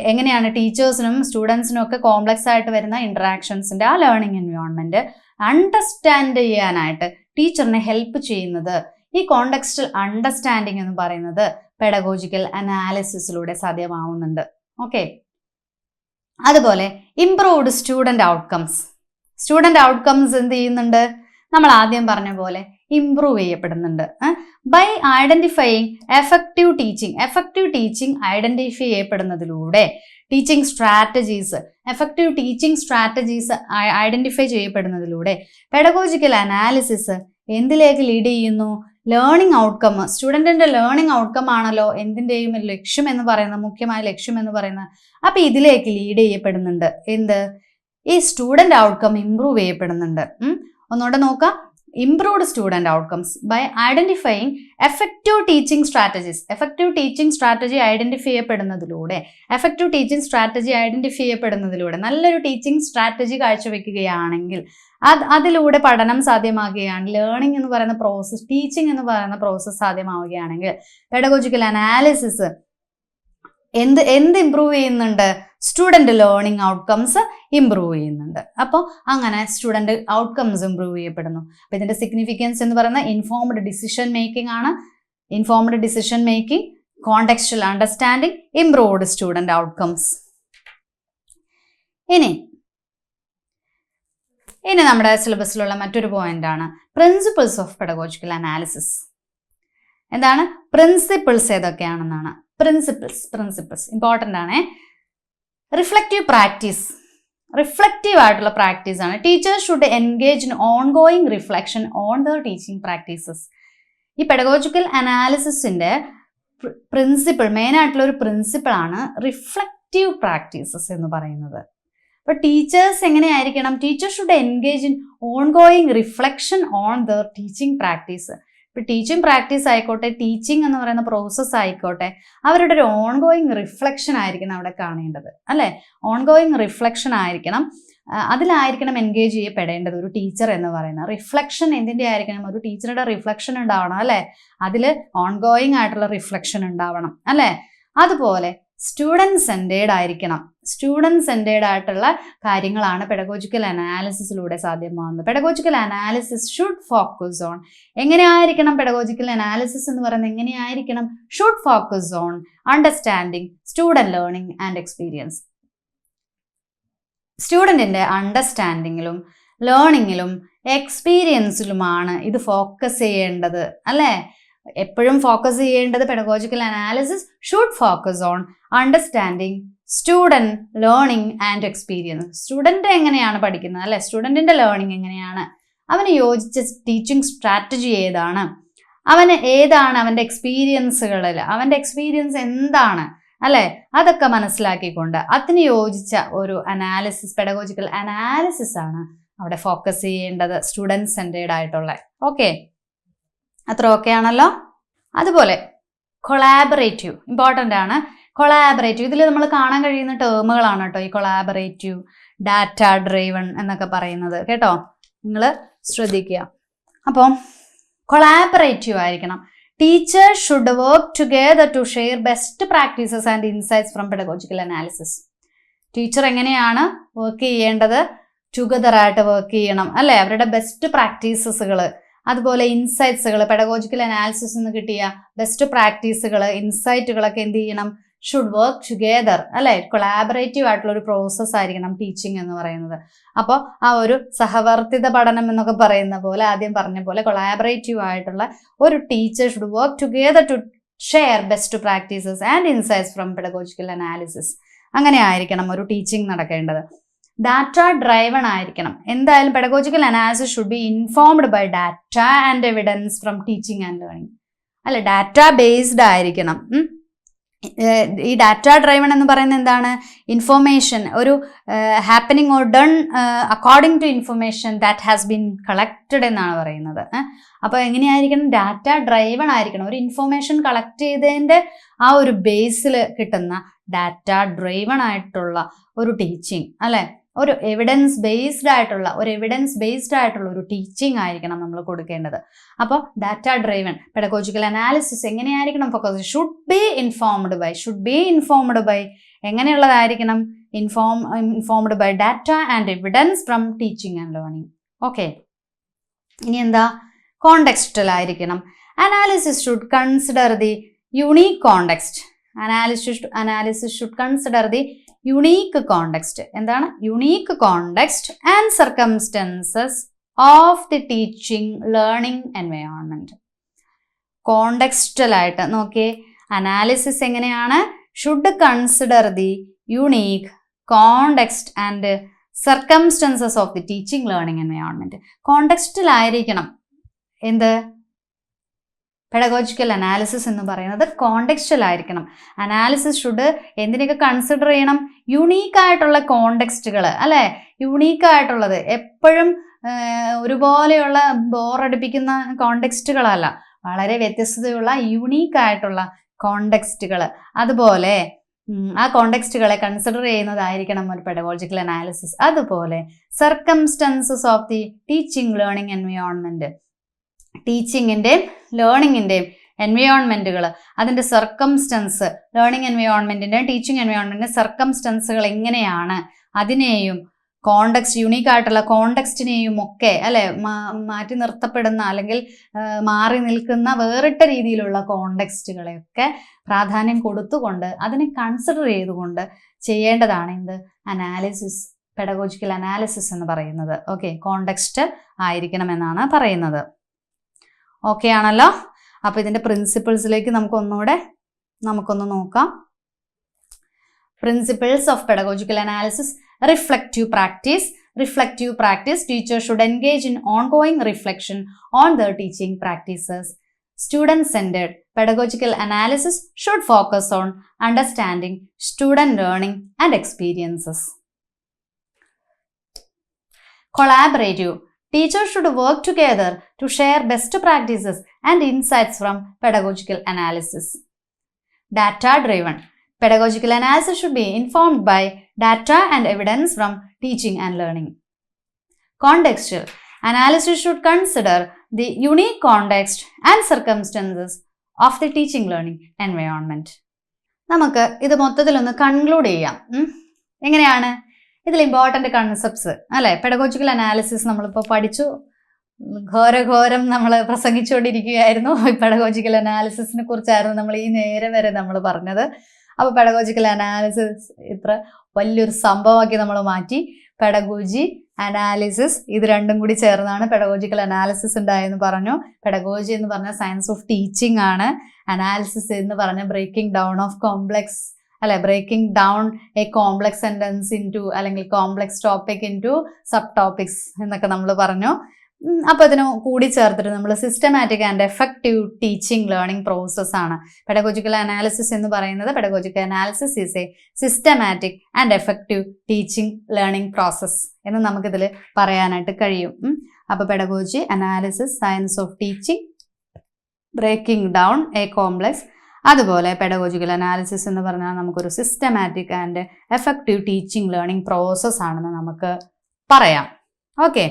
എങ്ങനെയാണ് ടീച്ചേഴ്സിനും സ്റ്റുഡൻസിനും ഒക്കെ കോംപ്ലക്സ് ആയിട്ട് വരുന്ന ഇന്ററാക്ഷൻസിന്റെ ആ ലേണിംഗ് എൻവയോൺമെന്റ് അണ്ടർസ്റ്റാൻഡ് ചെയ്യാനായിട്ട് ടീച്ചറിനെ ഹെൽപ്പ് ചെയ്യുന്നത് ഈ കോണ്ടെക്സ്റ്റൽ അണ്ടർസ്റ്റാൻഡിങ് എന്ന് പറയുന്നത് പെഡഗോജിക്കൽ അനാലിസിസിലൂടെ സാധ്യമാവുന്നുണ്ട്. ഓക്കെ. അതുപോലെ ഇംപ്രൂവ്ഡ് സ്റ്റുഡന്റ് ഔട്ട്കംസ് എന്ത് ചെയ്യുന്നുണ്ട്? നമ്മൾ ആദ്യം പറഞ്ഞ പോലെ ഇംപ്രൂവ് ചെയ്യപ്പെടുന്നുണ്ട്. By identifying effective teaching identify ചെയ്യപ്പെടുന്നതിലൂടെ എഫക്റ്റീവ് ടീച്ചിങ് സ്ട്രാറ്റജീസ് ഐഡന്റിഫൈ ചെയ്യപ്പെടുന്നതിലൂടെ പെഡഗോജിക്കൽ അനാലിസിസ് എന്തിലേക്ക് ലീഡ് ചെയ്യുന്നു? ലേണിംഗ് ഔട്ട്കം, സ്റ്റുഡന്റിന്റെ ലേണിംഗ് ഔട്ട്കം ആണല്ലോ എന്തിന്റെയും ലക്ഷ്യം എന്ന് പറയുന്നത്, മുഖ്യമായ ലക്ഷ്യം എന്ന് പറയുന്നത്. അപ്പൊ ഇതിലേക്ക് ലീഡ് ചെയ്യപ്പെടുന്നുണ്ട്. എന്ത്? ഈ സ്റ്റുഡന്റ് ഔട്ട്കം ഇംപ്രൂവ് ചെയ്യപ്പെടുന്നുണ്ട്. ഒന്നുകൂടെ നോക്കാം. Improved student outcomes by identifying effective teaching strategy identify ചെയ്യപ്പെടുന്നതിലൂടെ നല്ലൊരു ടീച്ചിങ് സ്ട്രാറ്റജി കാഴ്ചവെക്കുകയാണെങ്കിൽ അതിലൂടെ പഠനം സാധ്യമാകുകയാണ്. ലേണിംഗ് എന്ന് പറയുന്ന പ്രോസസ്, ടീച്ചിങ് എന്ന് പറയുന്ന പ്രോസസ്സ് സാധ്യമാവുകയാണെങ്കിൽ പെഡഗോജിക്കൽ അനാലിസിസ് എന്ത് ഇംപ്രൂവ് ചെയ്യുന്നുണ്ട്? സ്റ്റുഡന്റ് ലേണിംഗ് ഔട്ട്കംസ് ഇംപ്രൂവ് ചെയ്യുന്നുണ്ട്. അപ്പോൾ അങ്ങനെ സ്റ്റുഡന്റ് ഔട്ട്കംസ് ഇംപ്രൂവ് ചെയ്യപ്പെടുന്നു. അപ്പൊ ഇതിന്റെ സിഗ്നിഫിക്കൻസ് എന്ന് പറയുന്നത് ഇൻഫോംഡ് ഡിസിഷൻ മേക്കിംഗ് ആണ്. Contextual understanding, improved student outcomes. ഇനി നമ്മുടെ സിലബസിലുള്ള മറ്റൊരു പോയിന്റ് ആണ് പ്രിൻസിപ്പിൾസ് ഓഫ് പെഡഗോജിക്കൽ അനാലിസിസ്. എന്താണ് പ്രിൻസിപ്പിൾസ്? ഏതൊക്കെയാണെന്നാണ് പ്രിൻസിപ്പിൾസ് ഇമ്പോർട്ടൻ്റ് ആണ്. റിഫ്ലക്റ്റീവ് ആയിട്ടുള്ള പ്രാക്ടീസ് ആണ്. Teachers should engage in ongoing reflection on there teaching practices. ഈ പെഡഗോജിക്കൽ അനാലിസിസിന്റെ മെയിൻ ആയിട്ടുള്ള ഒരു പ്രിൻസിപ്പിൾ ആണ് റിഫ്ലക്റ്റീവ് പ്രാക്ടീസസ് എന്ന് പറയുന്നത്. അപ്പൊ ടീച്ചേഴ്സ് എങ്ങനെയായിരിക്കണം? Teachers should engage in ongoing reflection on there teaching practice. ഇപ്പൊ ടീച്ചിങ് പ്രാക്ടീസ് ആയിക്കോട്ടെ, ടീച്ചിങ് എന്ന് പറയുന്ന പ്രോസസ്സ് ആയിക്കോട്ടെ, അവരുടെ ഒരു ഓൺഗോയിങ് റിഫ്ലക്ഷൻ ആയിരിക്കണം അവിടെ കാണേണ്ടത്, അല്ലെ? ഓൺഗോയിങ് റിഫ്ലക്ഷൻ ആയിരിക്കണം, അതിലായിരിക്കണം എൻഗേജ് ചെയ്യപ്പെടേണ്ടത് ഒരു ടീച്ചർ എന്ന് പറയുന്നത്. റിഫ്ലക്ഷൻ എന്തിന്റെ ആയിരിക്കണം? ഒരു ടീച്ചറുടെ റിഫ്ലക്ഷൻ ഉണ്ടാവണം, അല്ലെ? അതിൽ ഓൺഗോയിങ് ആയിട്ടുള്ള റിഫ്ലക്ഷൻ ഉണ്ടാവണം, അല്ലെ? അതുപോലെ സ്റ്റുഡൻറ് സെൻറ്റേർഡ് ആയിരിക്കണം. സ്റ്റുഡൻറ് സെൻറ്റേർഡ് ആയിട്ടുള്ള കാര്യങ്ങളാണ് പെഡഗോജിക്കൽ അനാലിസിസിലൂടെ സാധ്യമാകുന്നത്. Pedagogical analysis should focus on, എങ്ങനെയായിരിക്കണം പെഡഗോജിക്കൽ അനാലിസിസ് എന്ന് പറയുന്നത്? എങ്ങനെയായിരിക്കണം? Should focus on understanding student learning and experience. സ്റ്റുഡൻറ്റിൻ്റെ അണ്ടർസ്റ്റാൻഡിങ്ങിലും ലേണിങ്ങിലും എക്സ്പീരിയൻസിലുമാണ് ഇത് ഫോക്കസ് ചെയ്യേണ്ടത്, അല്ലേ? എപ്പോഴും ഫോക്കസ് ചെയ്യേണ്ടത് pedagogical analysis should focus on understanding student learning and experience. Student എങ്ങനെയാണ് പഠിക്കുന്നത്, അല്ലെ? സ്റ്റുഡൻറ്റിൻ്റെ ലേണിംഗ് എങ്ങനെയാണ്, അവന് യോജിച്ച ടീച്ചിങ് സ്ട്രാറ്റജി ഏതാണ്, അവന് ഏതാണ് അവൻ്റെ എക്സ്പീരിയൻസുകളിൽ, അവൻ്റെ എക്സ്പീരിയൻസ് എന്താണ്, അല്ലെ? അതൊക്കെ മനസ്സിലാക്കിക്കൊണ്ട് അതിന് യോജിച്ച ഒരു അനാലിസിസ്, പെഡഗോജിക്കൽ അനാലിസിസ് ആണ് അവിടെ ഫോക്കസ് ചെയ്യേണ്ടത്, സ്റ്റുഡൻറ് സെൻറ്റേർഡ് ആയിട്ടുള്ള. ഓക്കെ, അത്ര ഓക്കെ ആണല്ലോ. അതുപോലെ കൊളാബറേറ്റീവ് ഇമ്പോർട്ടൻ്റ് ആണ്. കൊളാബറേറ്റീവ് ഇതിൽ നമ്മൾ കാണാൻ കഴിയുന്ന ടേമുകളാണ് കേട്ടോ ഈ കൊളാബറേറ്റീവ്, ഡാറ്റ ഡ്രൈവൺ എന്നൊക്കെ പറയുന്നത് കേട്ടോ, നിങ്ങൾ ശ്രദ്ധിക്കുക. അപ്പോൾ കൊളാബറേറ്റീവ് ആയിരിക്കണം. Teacher should work together to share best practices and insights from pedagogical analysis. Teacher എങ്ങനെയാണ് വർക്ക് ചെയ്യേണ്ടത്? ടുഗദർ ആയിട്ട് വർക്ക് ചെയ്യണം, അല്ലെ? അവരുടെ ബെസ്റ്റ് പ്രാക്ടീസസുകൾ, അതുപോലെ ഇൻസൈറ്റ്സുകൾ, പെഡഗോജിക്കൽ അനാലിസിസ് നിന്ന് കിട്ടിയ ബെസ്റ്റ് പ്രാക്ടീസുകൾ, ഇൻസൈറ്റുകളൊക്കെ എന്ത് ചെയ്യണം? ഷുഡ് വർക്ക് ടുഗെദർ, അല്ലെ? കൊളാബറേറ്റീവ് ആയിട്ടുള്ള ഒരു പ്രോസസ് ആയിരിക്കണം ടീച്ചിങ് എന്ന് പറയുന്നത്. അപ്പോൾ ആ ഒരു സഹവർത്തിത പഠനം എന്നൊക്കെ പറയുന്ന പോലെ, ആദ്യം പറഞ്ഞ പോലെ കൊളാബറേറ്റീവ് ആയിട്ടുള്ള ഒരു teacher should work together to share best practices and insights from pedagogical analysis. അങ്ങനെ ആയിരിക്കണം ഒരു ടീച്ചിങ് നടക്കേണ്ടത്. ഡാറ്റ ഡ്രൈവൺ ആയിരിക്കണം. എന്തായാലും pedagogical analysis should be informed by data and evidence from teaching and learning, അല്ലെ? ഡാറ്റ ബേസ്ഡ് ആയിരിക്കണം. ഈ data driven എന്ന് പറയുന്നത് എന്താണ്? ഇൻഫോർമേഷൻ, ഒരു happening or done according to information that has been collected എന്നാണ് പറയുന്നത്. അപ്പോൾ എങ്ങനെയായിരിക്കണം? ഡാറ്റ ഡ്രൈവൺ ആയിരിക്കണം. ഒരു ഇൻഫോർമേഷൻ കളക്ട് ചെയ്തതിൻ്റെ ആ ഒരു ബേസിൽ കിട്ടുന്ന ഡാറ്റ ഡ്രൈവൺ ആയിട്ടുള്ള ഒരു ടീച്ചിങ്, അല്ലെ? ഒരു എവിഡൻസ് ബേസ്ഡ് ആയിട്ടുള്ള ഒരു ടീച്ചിങ് ആയിരിക്കണം നമ്മൾ കൊടുക്കേണ്ടത്. അപ്പോൾ ഡാറ്റ ഡ്രൈവൺ പെഡഗോജിക്കൽ അനാലിസിസ് എങ്ങനെയായിരിക്കണം focus? Should be informed by എങ്ങനെയുള്ളതായിരിക്കണം? Informed by data and evidence from teaching and learning. Okay, ഇനി എന്താ? കോണ്ടെക്സ്റ്റൽ ആയിരിക്കണം. Analysis should consider the unique context. Analysis should consider the unique context. എന്താണ്? Unique context and circumstances of the teaching learning environment. Contextual ആയിട്ട് നോക്കിയേ, analysis എങ്ങനെയാണ്? Should consider the unique context and circumstances of the teaching learning environment. Contextual ആയിരിക്കണം. എന്ത്? Pedagogical analysis എന്ന് പറയുന്നത് contextual ആയിരിക്കണം. Analysis should എന്തിനൊക്കെ കൺസിഡർ ചെയ്യണം? യുണീക്ക് ആയിട്ടുള്ള കോണ്ടെക്സ്റ്റുകൾ, അല്ലെ? യുണീക്ക് ആയിട്ടുള്ളത്, എപ്പോഴും ഒരുപോലെയുള്ള ബോറടിപ്പിക്കുന്ന കോണ്ടെക്സ്റ്റുകളല്ല, വളരെ വ്യത്യസ്തതയുള്ള യുണീക്ക് ആയിട്ടുള്ള കോണ്ടെക്സ്റ്റുകൾ. അതുപോലെ ആ കോണ്ടെക്സ്റ്റുകളെ കൺസിഡർ ചെയ്യുന്നതായിരിക്കണം ഒരു പെഡഗോജിക്കൽ അനാലിസിസ്. അതുപോലെ circumstances of the teaching learning environment, ടീച്ചിങ്ങിൻ്റെയും ലേണിങ്ങിൻ്റെയും എൻവയോൺമെൻറ്റുകൾ, അതിൻ്റെ സർക്കംസ്റ്റൻസ്, ലേണിംഗ് എൻവയോൺമെൻറ്റിൻ്റെയും ടീച്ചിങ് എൻവയോൺമെൻറ്റിൻ്റെ സർക്കംസ്റ്റൻസുകൾ എങ്ങനെയാണ്, അതിനെയും കോണ്ടെക്സ്റ്റ്, യുണീക്ക് ആയിട്ടുള്ള കോണ്ടെക്സ്റ്റിനെയും ഒക്കെ, അല്ലെ, മാറ്റി നിർത്തപ്പെടുന്ന അല്ലെങ്കിൽ മാറി നിൽക്കുന്ന വേറിട്ട രീതിയിലുള്ള കോണ്ടെക്സ്റ്റുകളെയൊക്കെ പ്രാധാന്യം കൊടുത്തുകൊണ്ട് അതിനെ കൺസിഡർ ചെയ്തുകൊണ്ട് ചെയ്യേണ്ടതാണ് എന്ത്? അനാലിസിസ്, പെഡഗോജിക്കൽ അനാലിസിസ് എന്ന് പറയുന്നത്. ഓക്കെ, കോണ്ടെക്സ്റ്റ് ആയിരിക്കണം എന്നാണ് പറയുന്നത്. ഓക്കെ ആണല്ലോ. അപ്പോൾ ഇതിൻ്റെ പ്രിൻസിപ്പിൾസിലേക്ക് നമുക്കൊന്ന് നോക്കാം. Principles of pedagogical analysis. Reflective practice. Teachers should engage in ongoing reflection on their teaching practices. Student-centered pedagogical analysis should focus on understanding student learning and experiences. Collaborative Teachers should work together to share best practices and insights from pedagogical analysis. Data-driven. Pedagogical analysis should be informed by data and evidence from teaching and learning. Contextual. Analysis should consider the unique context and circumstances of the teaching learning environment. നമുക്ക് ഇത് മൊത്തത്തിലൊന്ന് conclude ചെയ്യാം. എങ്ങനെയാണ്? ഇതിൽ important concepts അല്ലേ, pedagogical analysis നമ്മളിപ്പോൾ പഠിച്ചു, ഘോരം നമ്മൾ പ്രസംഗിച്ചുകൊണ്ടിരിക്കുകയായിരുന്നു. പെഡഗോജിക്കൽ അനാലിസിസിനെ കുറിച്ചായിരുന്നു നമ്മൾ ഈ നേരെ വരെ നമ്മൾ പറഞ്ഞത്. അപ്പോൾ പെഡഗോജിക്കൽ അനാലിസിസ് ഇത്ര വലിയൊരു സംഭവമാക്കി നമ്മൾ മാറ്റി. പെഡഗോജി, അനാലിസിസ് ഇത് രണ്ടും കൂടി ചേർന്നാണ് പെഡഗോജിക്കൽ അനാലിസിസ് ഉണ്ടായെന്ന് പറഞ്ഞു. പെഡഗോജി എന്ന് പറഞ്ഞ സയൻസ് ഓഫ് ടീച്ചിങ് ആണ്. അനാലിസിസ് എന്ന് പറഞ്ഞ ബ്രേക്കിംഗ് ഡൗൺ ഓഫ് കോംപ്ലെക്സ് അല്ലെ, breaking down a complex sentence into അല്ലെങ്കിൽ complex topic into sub topics എന്നൊക്കെ നമ്മൾ പറഞ്ഞു. അപ്പോൾ ഇതിന് കൂടി ചേർത്തിട്ട് നമ്മൾ systematic and effective teaching learning process ആണ് പെഡഗോജിക്കൽ അനാലിസിസ് എന്ന് പറയുന്നത്. Pedagogical analysis is a systematic and effective teaching learning process എന്ന് നമുക്കിതിൽ പറയാനായിട്ട് കഴിയും. അപ്പോൾ pedagogy, analysis, science of teaching, breaking down a complex, അതുപോലെ പെഡഗോജിക്കൽ അനാലിസിസ് എന്ന് പറഞ്ഞാൽ നമുക്കൊരു systematic and effective teaching learning process ആണെന്ന് നമുക്ക് പറയാം. ഓക്കെ,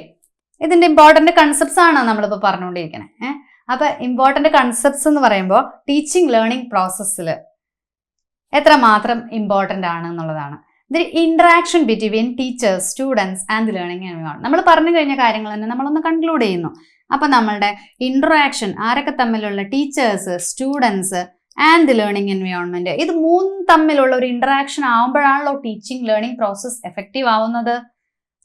ഇതിൻ്റെ ഇമ്പോർട്ടൻ്റ് കൺസെപ്റ്റ്സ് ആണ് നമ്മളിപ്പോൾ പറഞ്ഞുകൊണ്ടിരിക്കുന്നത്. അപ്പോൾ ഇമ്പോർട്ടൻ്റ് കൺസെപ്റ്റ്സ് എന്ന് പറയുമ്പോൾ ടീച്ചിങ് ലേണിംഗ് പ്രോസസ്സിൽ എത്രമാത്രം ഇമ്പോർട്ടൻ്റ് ആണ് എന്നുള്ളതാണ്. The interaction between teachers, students and learning environment. നമ്മൾ പറഞ്ഞു കഴിഞ്ഞ കാര്യങ്ങൾ തന്നെ നമ്മളൊന്ന് കൺക്ലൂഡ് ചെയ്യുന്നു. അപ്പം നമ്മളുടെ ഇൻട്രാക്ഷൻ ആരൊക്കെ തമ്മിലുള്ള teachers, students and learning environment, ഇത് മൂന്നും തമ്മിലുള്ള ഒരു ഇൻട്രാക്ഷൻ ആവുമ്പോഴാണല്ലോ ടീച്ചിങ് ലേണിംഗ് പ്രോസസ് എഫക്റ്റീവ് ആവുന്നത്.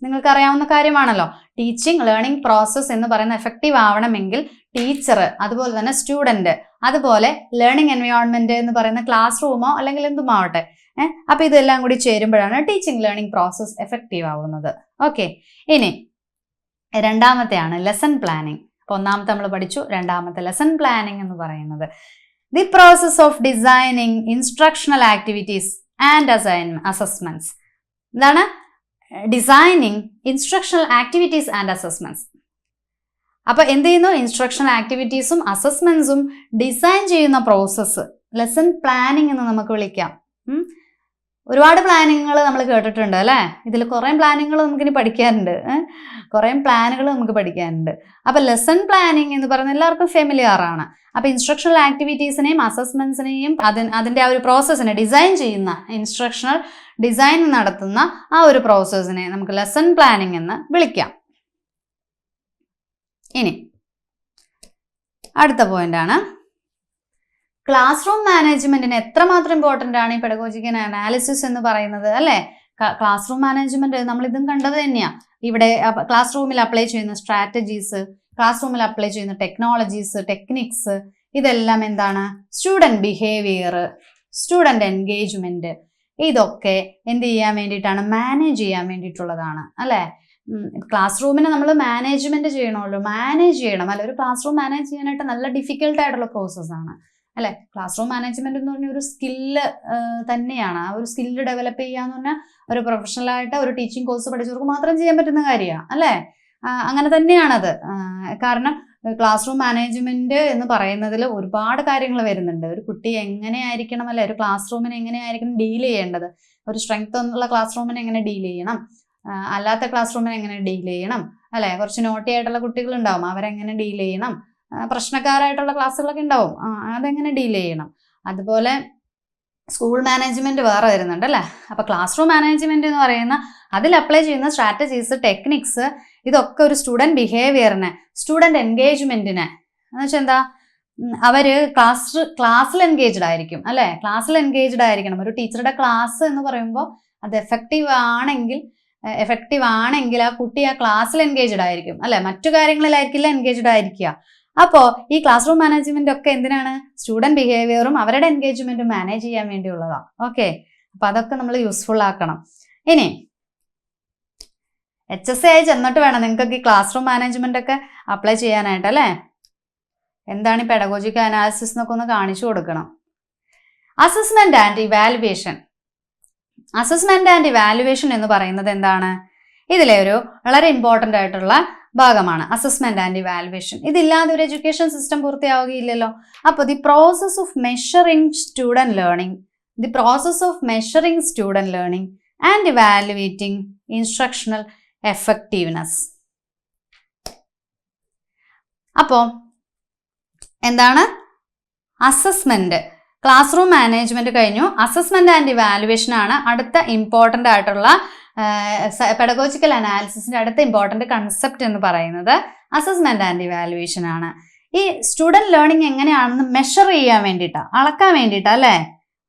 നിങ്ങൾക്ക് അറിയാവുന്ന കാര്യമാണല്ലോ. ടീച്ചിങ് ലേണിംഗ് പ്രോസസ്സ് എന്ന് പറയുന്ന എഫക്റ്റീവ് ആവണമെങ്കിൽ ടീച്ചർ, അതുപോലെ തന്നെ സ്റ്റുഡൻറ്, അതുപോലെ ലേണിംഗ് എൻവയോൺമെന്റ് എന്ന് പറയുന്ന ക്ലാസ് റൂമോ അല്ലെങ്കിൽ എന്തുമാവട്ടെ, അപ്പൊ ഇതെല്ലാം കൂടി ചേരുമ്പോഴാണ് ടീച്ചിങ് ലേണിംഗ് പ്രോസസ് എഫക്റ്റീവ് ആവുന്നത്. ഓക്കെ, ഇനി രണ്ടാമത്തെയാണ് ലെസൺ പ്ലാനിങ്. അപ്പൊ ഒന്നാമത്തെ നമ്മൾ പഠിച്ചു, രണ്ടാമത്തെ ലെസൺ പ്ലാനിങ് എന്ന് പറയുന്നത് the process of designing instructional activities and assessments. എന്താണ് designing instructional activities and assessments. അപ്പൊ എന്ത് ചെയ്യുന്നു? ഇൻസ്ട്രക്ഷണൽ ആക്ടിവിറ്റീസും അസസ്മെന്റ്സും ഡിസൈൻ ചെയ്യുന്ന പ്രോസസ്സ് ലെസൺ പ്ലാനിങ് എന്ന് നമുക്ക് വിളിക്കാം. ഒരുപാട് പ്ലാനിങ്ങുകൾ നമ്മൾ കേട്ടിട്ടുണ്ട് അല്ലേ. ഇതിൽ കുറേ പ്ലാനിങ്ങുകൾ നമുക്കിനി പഠിക്കാനുണ്ട്, കുറേ പ്ലാനുകൾ നമുക്ക് പഠിക്കാനുണ്ട്. അപ്പൊ ലെസൺ പ്ലാനിങ് എന്ന് പറയുന്നത് എല്ലാവർക്കും ഫെമിലിയർ ആണ്. അപ്പൊ ഇൻസ്ട്രക്ഷണൽ ആക്ടിവിറ്റീസിനെയും അസസ്മെന്റ്സിനെയും അതിന്റെ ആ ഒരു പ്രോസസ്സിനെ ഡിസൈൻ ചെയ്യുന്ന, ഇൻസ്ട്രക്ഷണൽ ഡിസൈൻ നടത്തുന്ന ആ ഒരു പ്രോസസ്സിനെ നമുക്ക് ലെസൺ പ്ലാനിങ് എന്ന് വിളിക്കാം. ഇനി അടുത്ത പോയിന്റ് ആണ് ക്ലാസ് റൂം മാനേജ്മെന്റിന് എത്രമാത്രം ഇമ്പോർട്ടൻ്റ് ആണ് ഈ പെഡഗോജിക്കൽ അനാലിസിസ് എന്ന് പറയുന്നത് അല്ലേ. ക്ലാസ് റൂം മാനേജ്മെന്റ് നമ്മൾ ഇതും കണ്ടത് തന്നെയാണ്. ഇവിടെ ക്ലാസ് റൂമിൽ അപ്ലൈ ചെയ്യുന്ന സ്ട്രാറ്റജീസ്, ക്ലാസ് റൂമിൽ അപ്ലൈ ചെയ്യുന്ന ടെക്നോളജീസ്, ടെക്നിക്സ്, ഇതെല്ലാം എന്താണ്? സ്റ്റുഡൻറ് ബിഹേവിയർ, സ്റ്റുഡൻറ് എൻഗേജ്മെന്റ്, ഇതൊക്കെ എന്ത് ചെയ്യാൻ വേണ്ടിയിട്ടാണ്? മാനേജ് ചെയ്യാൻ വേണ്ടിയിട്ടുള്ളതാണ് അല്ലേ. ക്ലാസ് റൂമിനെ നമ്മൾ മാനേജ്മെന്റ് ചെയ്യണമല്ലോ, മാനേജ് ചെയ്യണം അല്ലെ. ഒരു ക്ലാസ് റൂം മാനേജ് ചെയ്യാനായിട്ട് നല്ല ഡിഫിക്കൽട്ട് ആയിട്ടുള്ള പ്രോസസ്സാണ് അല്ലെ. ക്ലാസ് റൂം മാനേജ്മെന്റ് എന്ന് പറഞ്ഞ ഒരു സ്കില്ല് തന്നെയാണ്. ആ ഒരു സ്കില്ല് ഡെവലപ്പ് ചെയ്യാന്ന് പറഞ്ഞാൽ ഒരു പ്രൊഫഷണലായിട്ട് ഒരു ടീച്ചിങ് കോഴ്സ് പഠിച്ചവർക്ക് മാത്രം ചെയ്യാൻ പറ്റുന്ന കാര്യമാണ് അല്ലേ. അങ്ങനെ തന്നെയാണത്. കാരണം ക്ലാസ് റൂം മാനേജ്മെന്റ് എന്ന് പറയുന്നതിൽ ഒരുപാട് കാര്യങ്ങൾ വരുന്നുണ്ട്. ഒരു കുട്ടി എങ്ങനെയായിരിക്കണം അല്ലെ, ഒരു ക്ലാസ് റൂമിനെ എങ്ങനെയായിരിക്കണം ഡീൽ ചെയ്യേണ്ടത്, ഒരു സ്ട്രെങ്ത് ഉള്ള ക്ലാസ് റൂമിനെ എങ്ങനെ ഡീൽ ചെയ്യണം, അല്ലാത്ത ക്ലാസ് റൂമിനെ എങ്ങനെ ഡീൽ ചെയ്യണം അല്ലെ. കുറച്ച് നോട്ടി ആയിട്ടുള്ള കുട്ടികളുണ്ടാവും, അവരെങ്ങനെ ഡീൽ ചെയ്യണം, പ്രശ്നക്കാരായിട്ടുള്ള ക്ലാസ്സുകളൊക്കെ ഉണ്ടാവും, അതെങ്ങനെ ഡീൽ ചെയ്യണം. അതുപോലെ സ്കൂൾ മാനേജ്മെന്റ് വേറെ വരുന്നുണ്ട് അല്ലേ. അപ്പൊ ക്ലാസ് റൂം മാനേജ്മെന്റ് എന്ന് പറയുന്ന അതിൽ അപ്ലൈ ചെയ്യുന്ന സ്ട്രാറ്റജീസ്, ടെക്നിക്സ്, ഇതൊക്കെ ഒരു സ്റ്റുഡൻറ് ബിഹേവിയറിനെ, സ്റ്റുഡൻറ് എൻഗേജ്മെന്റിനെ, എന്ന് വെച്ചാൽ എന്താ, അവര് ക്ലാസ്സിൽ എൻഗേജ്ഡ് ആയിരിക്കും അല്ലെ. ക്ലാസ്സിൽ എൻഗേജ്ഡ് ആയിരിക്കണം. ഒരു ടീച്ചറുടെ ക്ലാസ് എന്ന് പറയുമ്പോൾ അത് എഫക്റ്റീവ് ആണെങ്കിൽ ആ കുട്ടി ആ ക്ലാസ്സിൽ എൻഗേജ്ഡ് ആയിരിക്കും അല്ലെ, മറ്റു കാര്യങ്ങളിലായിരിക്കില്ല എൻഗേജ്ഡ് ആയിരിക്കുക. അപ്പോൾ ഈ ക്ലാസ് റൂം മാനേജ്മെന്റ് ഒക്കെ എന്തിനാണ്? സ്റ്റുഡൻറ് ബിഹേവിയറും അവരുടെ എൻഗേജ്മെന്റും മാനേജ് ചെയ്യാൻ വേണ്ടിയുള്ളതാണ്. ഓക്കെ, അപ്പൊ അതൊക്കെ നമ്മൾ യൂസ്ഫുൾ ആക്കണം. ഇനി HSC ആയി ചെന്നിട്ട് വേണം നിങ്ങൾക്ക് ഈ ക്ലാസ് റൂം മാനേജ്മെന്റ് ഒക്കെ അപ്ലൈ ചെയ്യാനായിട്ട് അല്ലേ. എന്താണ് ഈ പെഡഗോജിക്കൽ അനാലിസിസ് എന്നൊക്കെ ഒന്ന് കാണിച്ചു കൊടുക്കണം. Assessment and evaluation. Assessment and evaluation എന്ന് പറയുന്നത് എന്താണ്? ഇതിലെ ഒരു വളരെ ഇമ്പോർട്ടൻ്റ് ആയിട്ടുള്ള ഭാഗമാണ് അസസ്മെന്റ് ആൻഡ് ഇവാലുവേഷൻ. ഇതില്ലാതെ ഒരു എഡ്യൂക്കേഷൻ സിസ്റ്റം പൂർത്തിയാവുകയില്ലല്ലോ. അപ്പോൾ the process of measuring student learning and evaluating instructional effectiveness. അപ്പോൾ എന്താണ് അസസ്മെന്റ്? ക്ലാസ് റൂം മാനേജ്മെന്റ് കഴിഞ്ഞു. അസസ്മെന്റ് ആൻഡ് ഇവാലുവേഷൻ ആണ് അടുത്ത ഇമ്പോർട്ടൻ്റ് ആയിട്ടുള്ള പെഡഗോജിക്കൽ അനാലിസിസിന്റെ അടുത്ത ഇമ്പോർട്ടൻ്റ് കൺസെപ്റ്റ് എന്ന് പറയുന്നത് അസസ്മെന്റ് ആൻഡ് ഇവാലുവേഷൻ ആണ്. ഈ സ്റ്റുഡന്റ് ലേണിംഗ് എങ്ങനെയാണെന്ന് മെഷർ ചെയ്യാൻ വേണ്ടിയിട്ടാണ്, അളക്കാൻ വേണ്ടിയിട്ടാണ് അല്ലേ?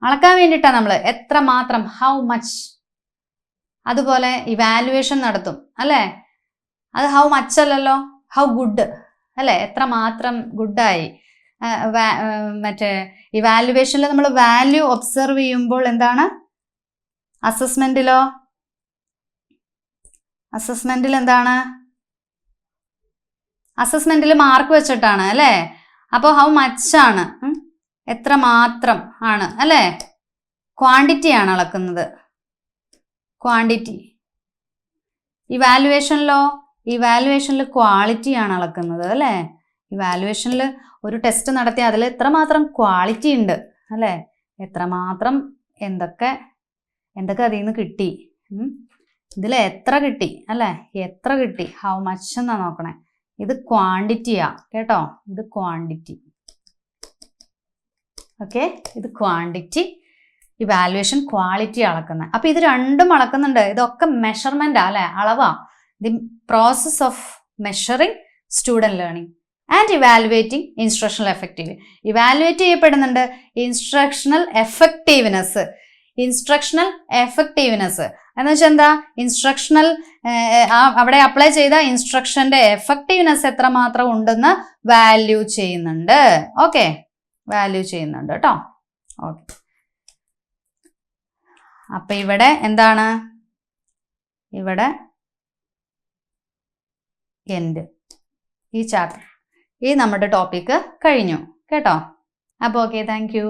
അളക്കാൻ വേണ്ടിയിട്ടാണ് നമ്മൾ എത്രമാത്രം, ഹൗ മച്ച്. അതുപോലെ ഇവാലുവേഷൻ നടത്തും അല്ലേ? അത് ഹൗ മച്ച് അല്ലല്ലോ, ഹൗ ഗുഡ് അല്ലേ? എത്രമാത്രം ഗുഡായി. മറ്റേ ഇവാലുവേഷനിൽ നമ്മൾ വാല്യൂ ഒബ്സർവ് ചെയ്യുമ്പോൾ എന്താണ്? അസസ്മെന്റിൽ എന്താണ്? അസസ്മെന്റിൽ മാർക്ക് വെച്ചിട്ടാണ് അല്ലേ? അപ്പോൾ ഹൗ മച്ച് ആണ്, എത്രമാത്രം ആണ് അല്ലേ? ക്വാണ്ടിറ്റി ആണ് അളക്കുന്നത്, ക്വാണ്ടിറ്റി. ഇവാലുവേഷനിൽ ക്വാളിറ്റി ആണ് അളക്കുന്നത് അല്ലേ? ഇവാലുവേഷനിൽ ഒരു ടെസ്റ്റ് നടത്തി അതിൽ എത്രമാത്രം ക്വാളിറ്റി ഉണ്ട് അല്ലേ? എത്രമാത്രം എന്തൊക്കെ അതിൽ നിന്ന് കിട്ടി, ഇതിൽ എത്ര കിട്ടി അല്ലേ? എത്ര കിട്ടി, ഹൗ മച്ച് എന്നാ നോക്കണേ. ഇത് ക്വാണ്ടിറ്റിയാ കേട്ടോ, ഇത് ക്വാണ്ടിറ്റി. ഓക്കെ, ഇത് ക്വാണ്ടിറ്റി. ഇവാലുവേഷൻ ക്വാളിറ്റി അളക്കുന്നത്. അപ്പൊ ഇത് രണ്ടും അളക്കുന്നുണ്ട്. ഇതൊക്കെ മെഷർമെന്റ് അല്ലെ, അളവാ. The process of measuring student learning and evaluating instructional effective. Evaluate ചെയ്യപ്പെടുന്നുണ്ട് ഇൻസ്ട്രക്ഷണൽ എഫക്റ്റീവ്നെസ്. എന്ന് വെച്ചാൽ എന്താ? ഇൻസ്ട്രക്ഷണൽ അവിടെ അപ്ലൈ ചെയ്ത ഇൻസ്ട്രക്ഷന്റെ എഫക്റ്റീവ്നെസ് എത്രമാത്രം ഉണ്ടെന്ന് വാല്യൂ ചെയ്യുന്നുണ്ട്. ഓക്കെ, വാല്യൂ ചെയ്യുന്നുണ്ട് കേട്ടോ. ഓക്കെ, അപ്പൊ ഇവിടെ എന്താണ്? ഇവിടെ എൻഡ് ഈ ചാപ്റ്റർ, ഈ നമ്മുടെ ടോപ്പിക്ക് കഴിഞ്ഞു കേട്ടോ. അപ്പോൾ ഓക്കെ, താങ്ക് യു.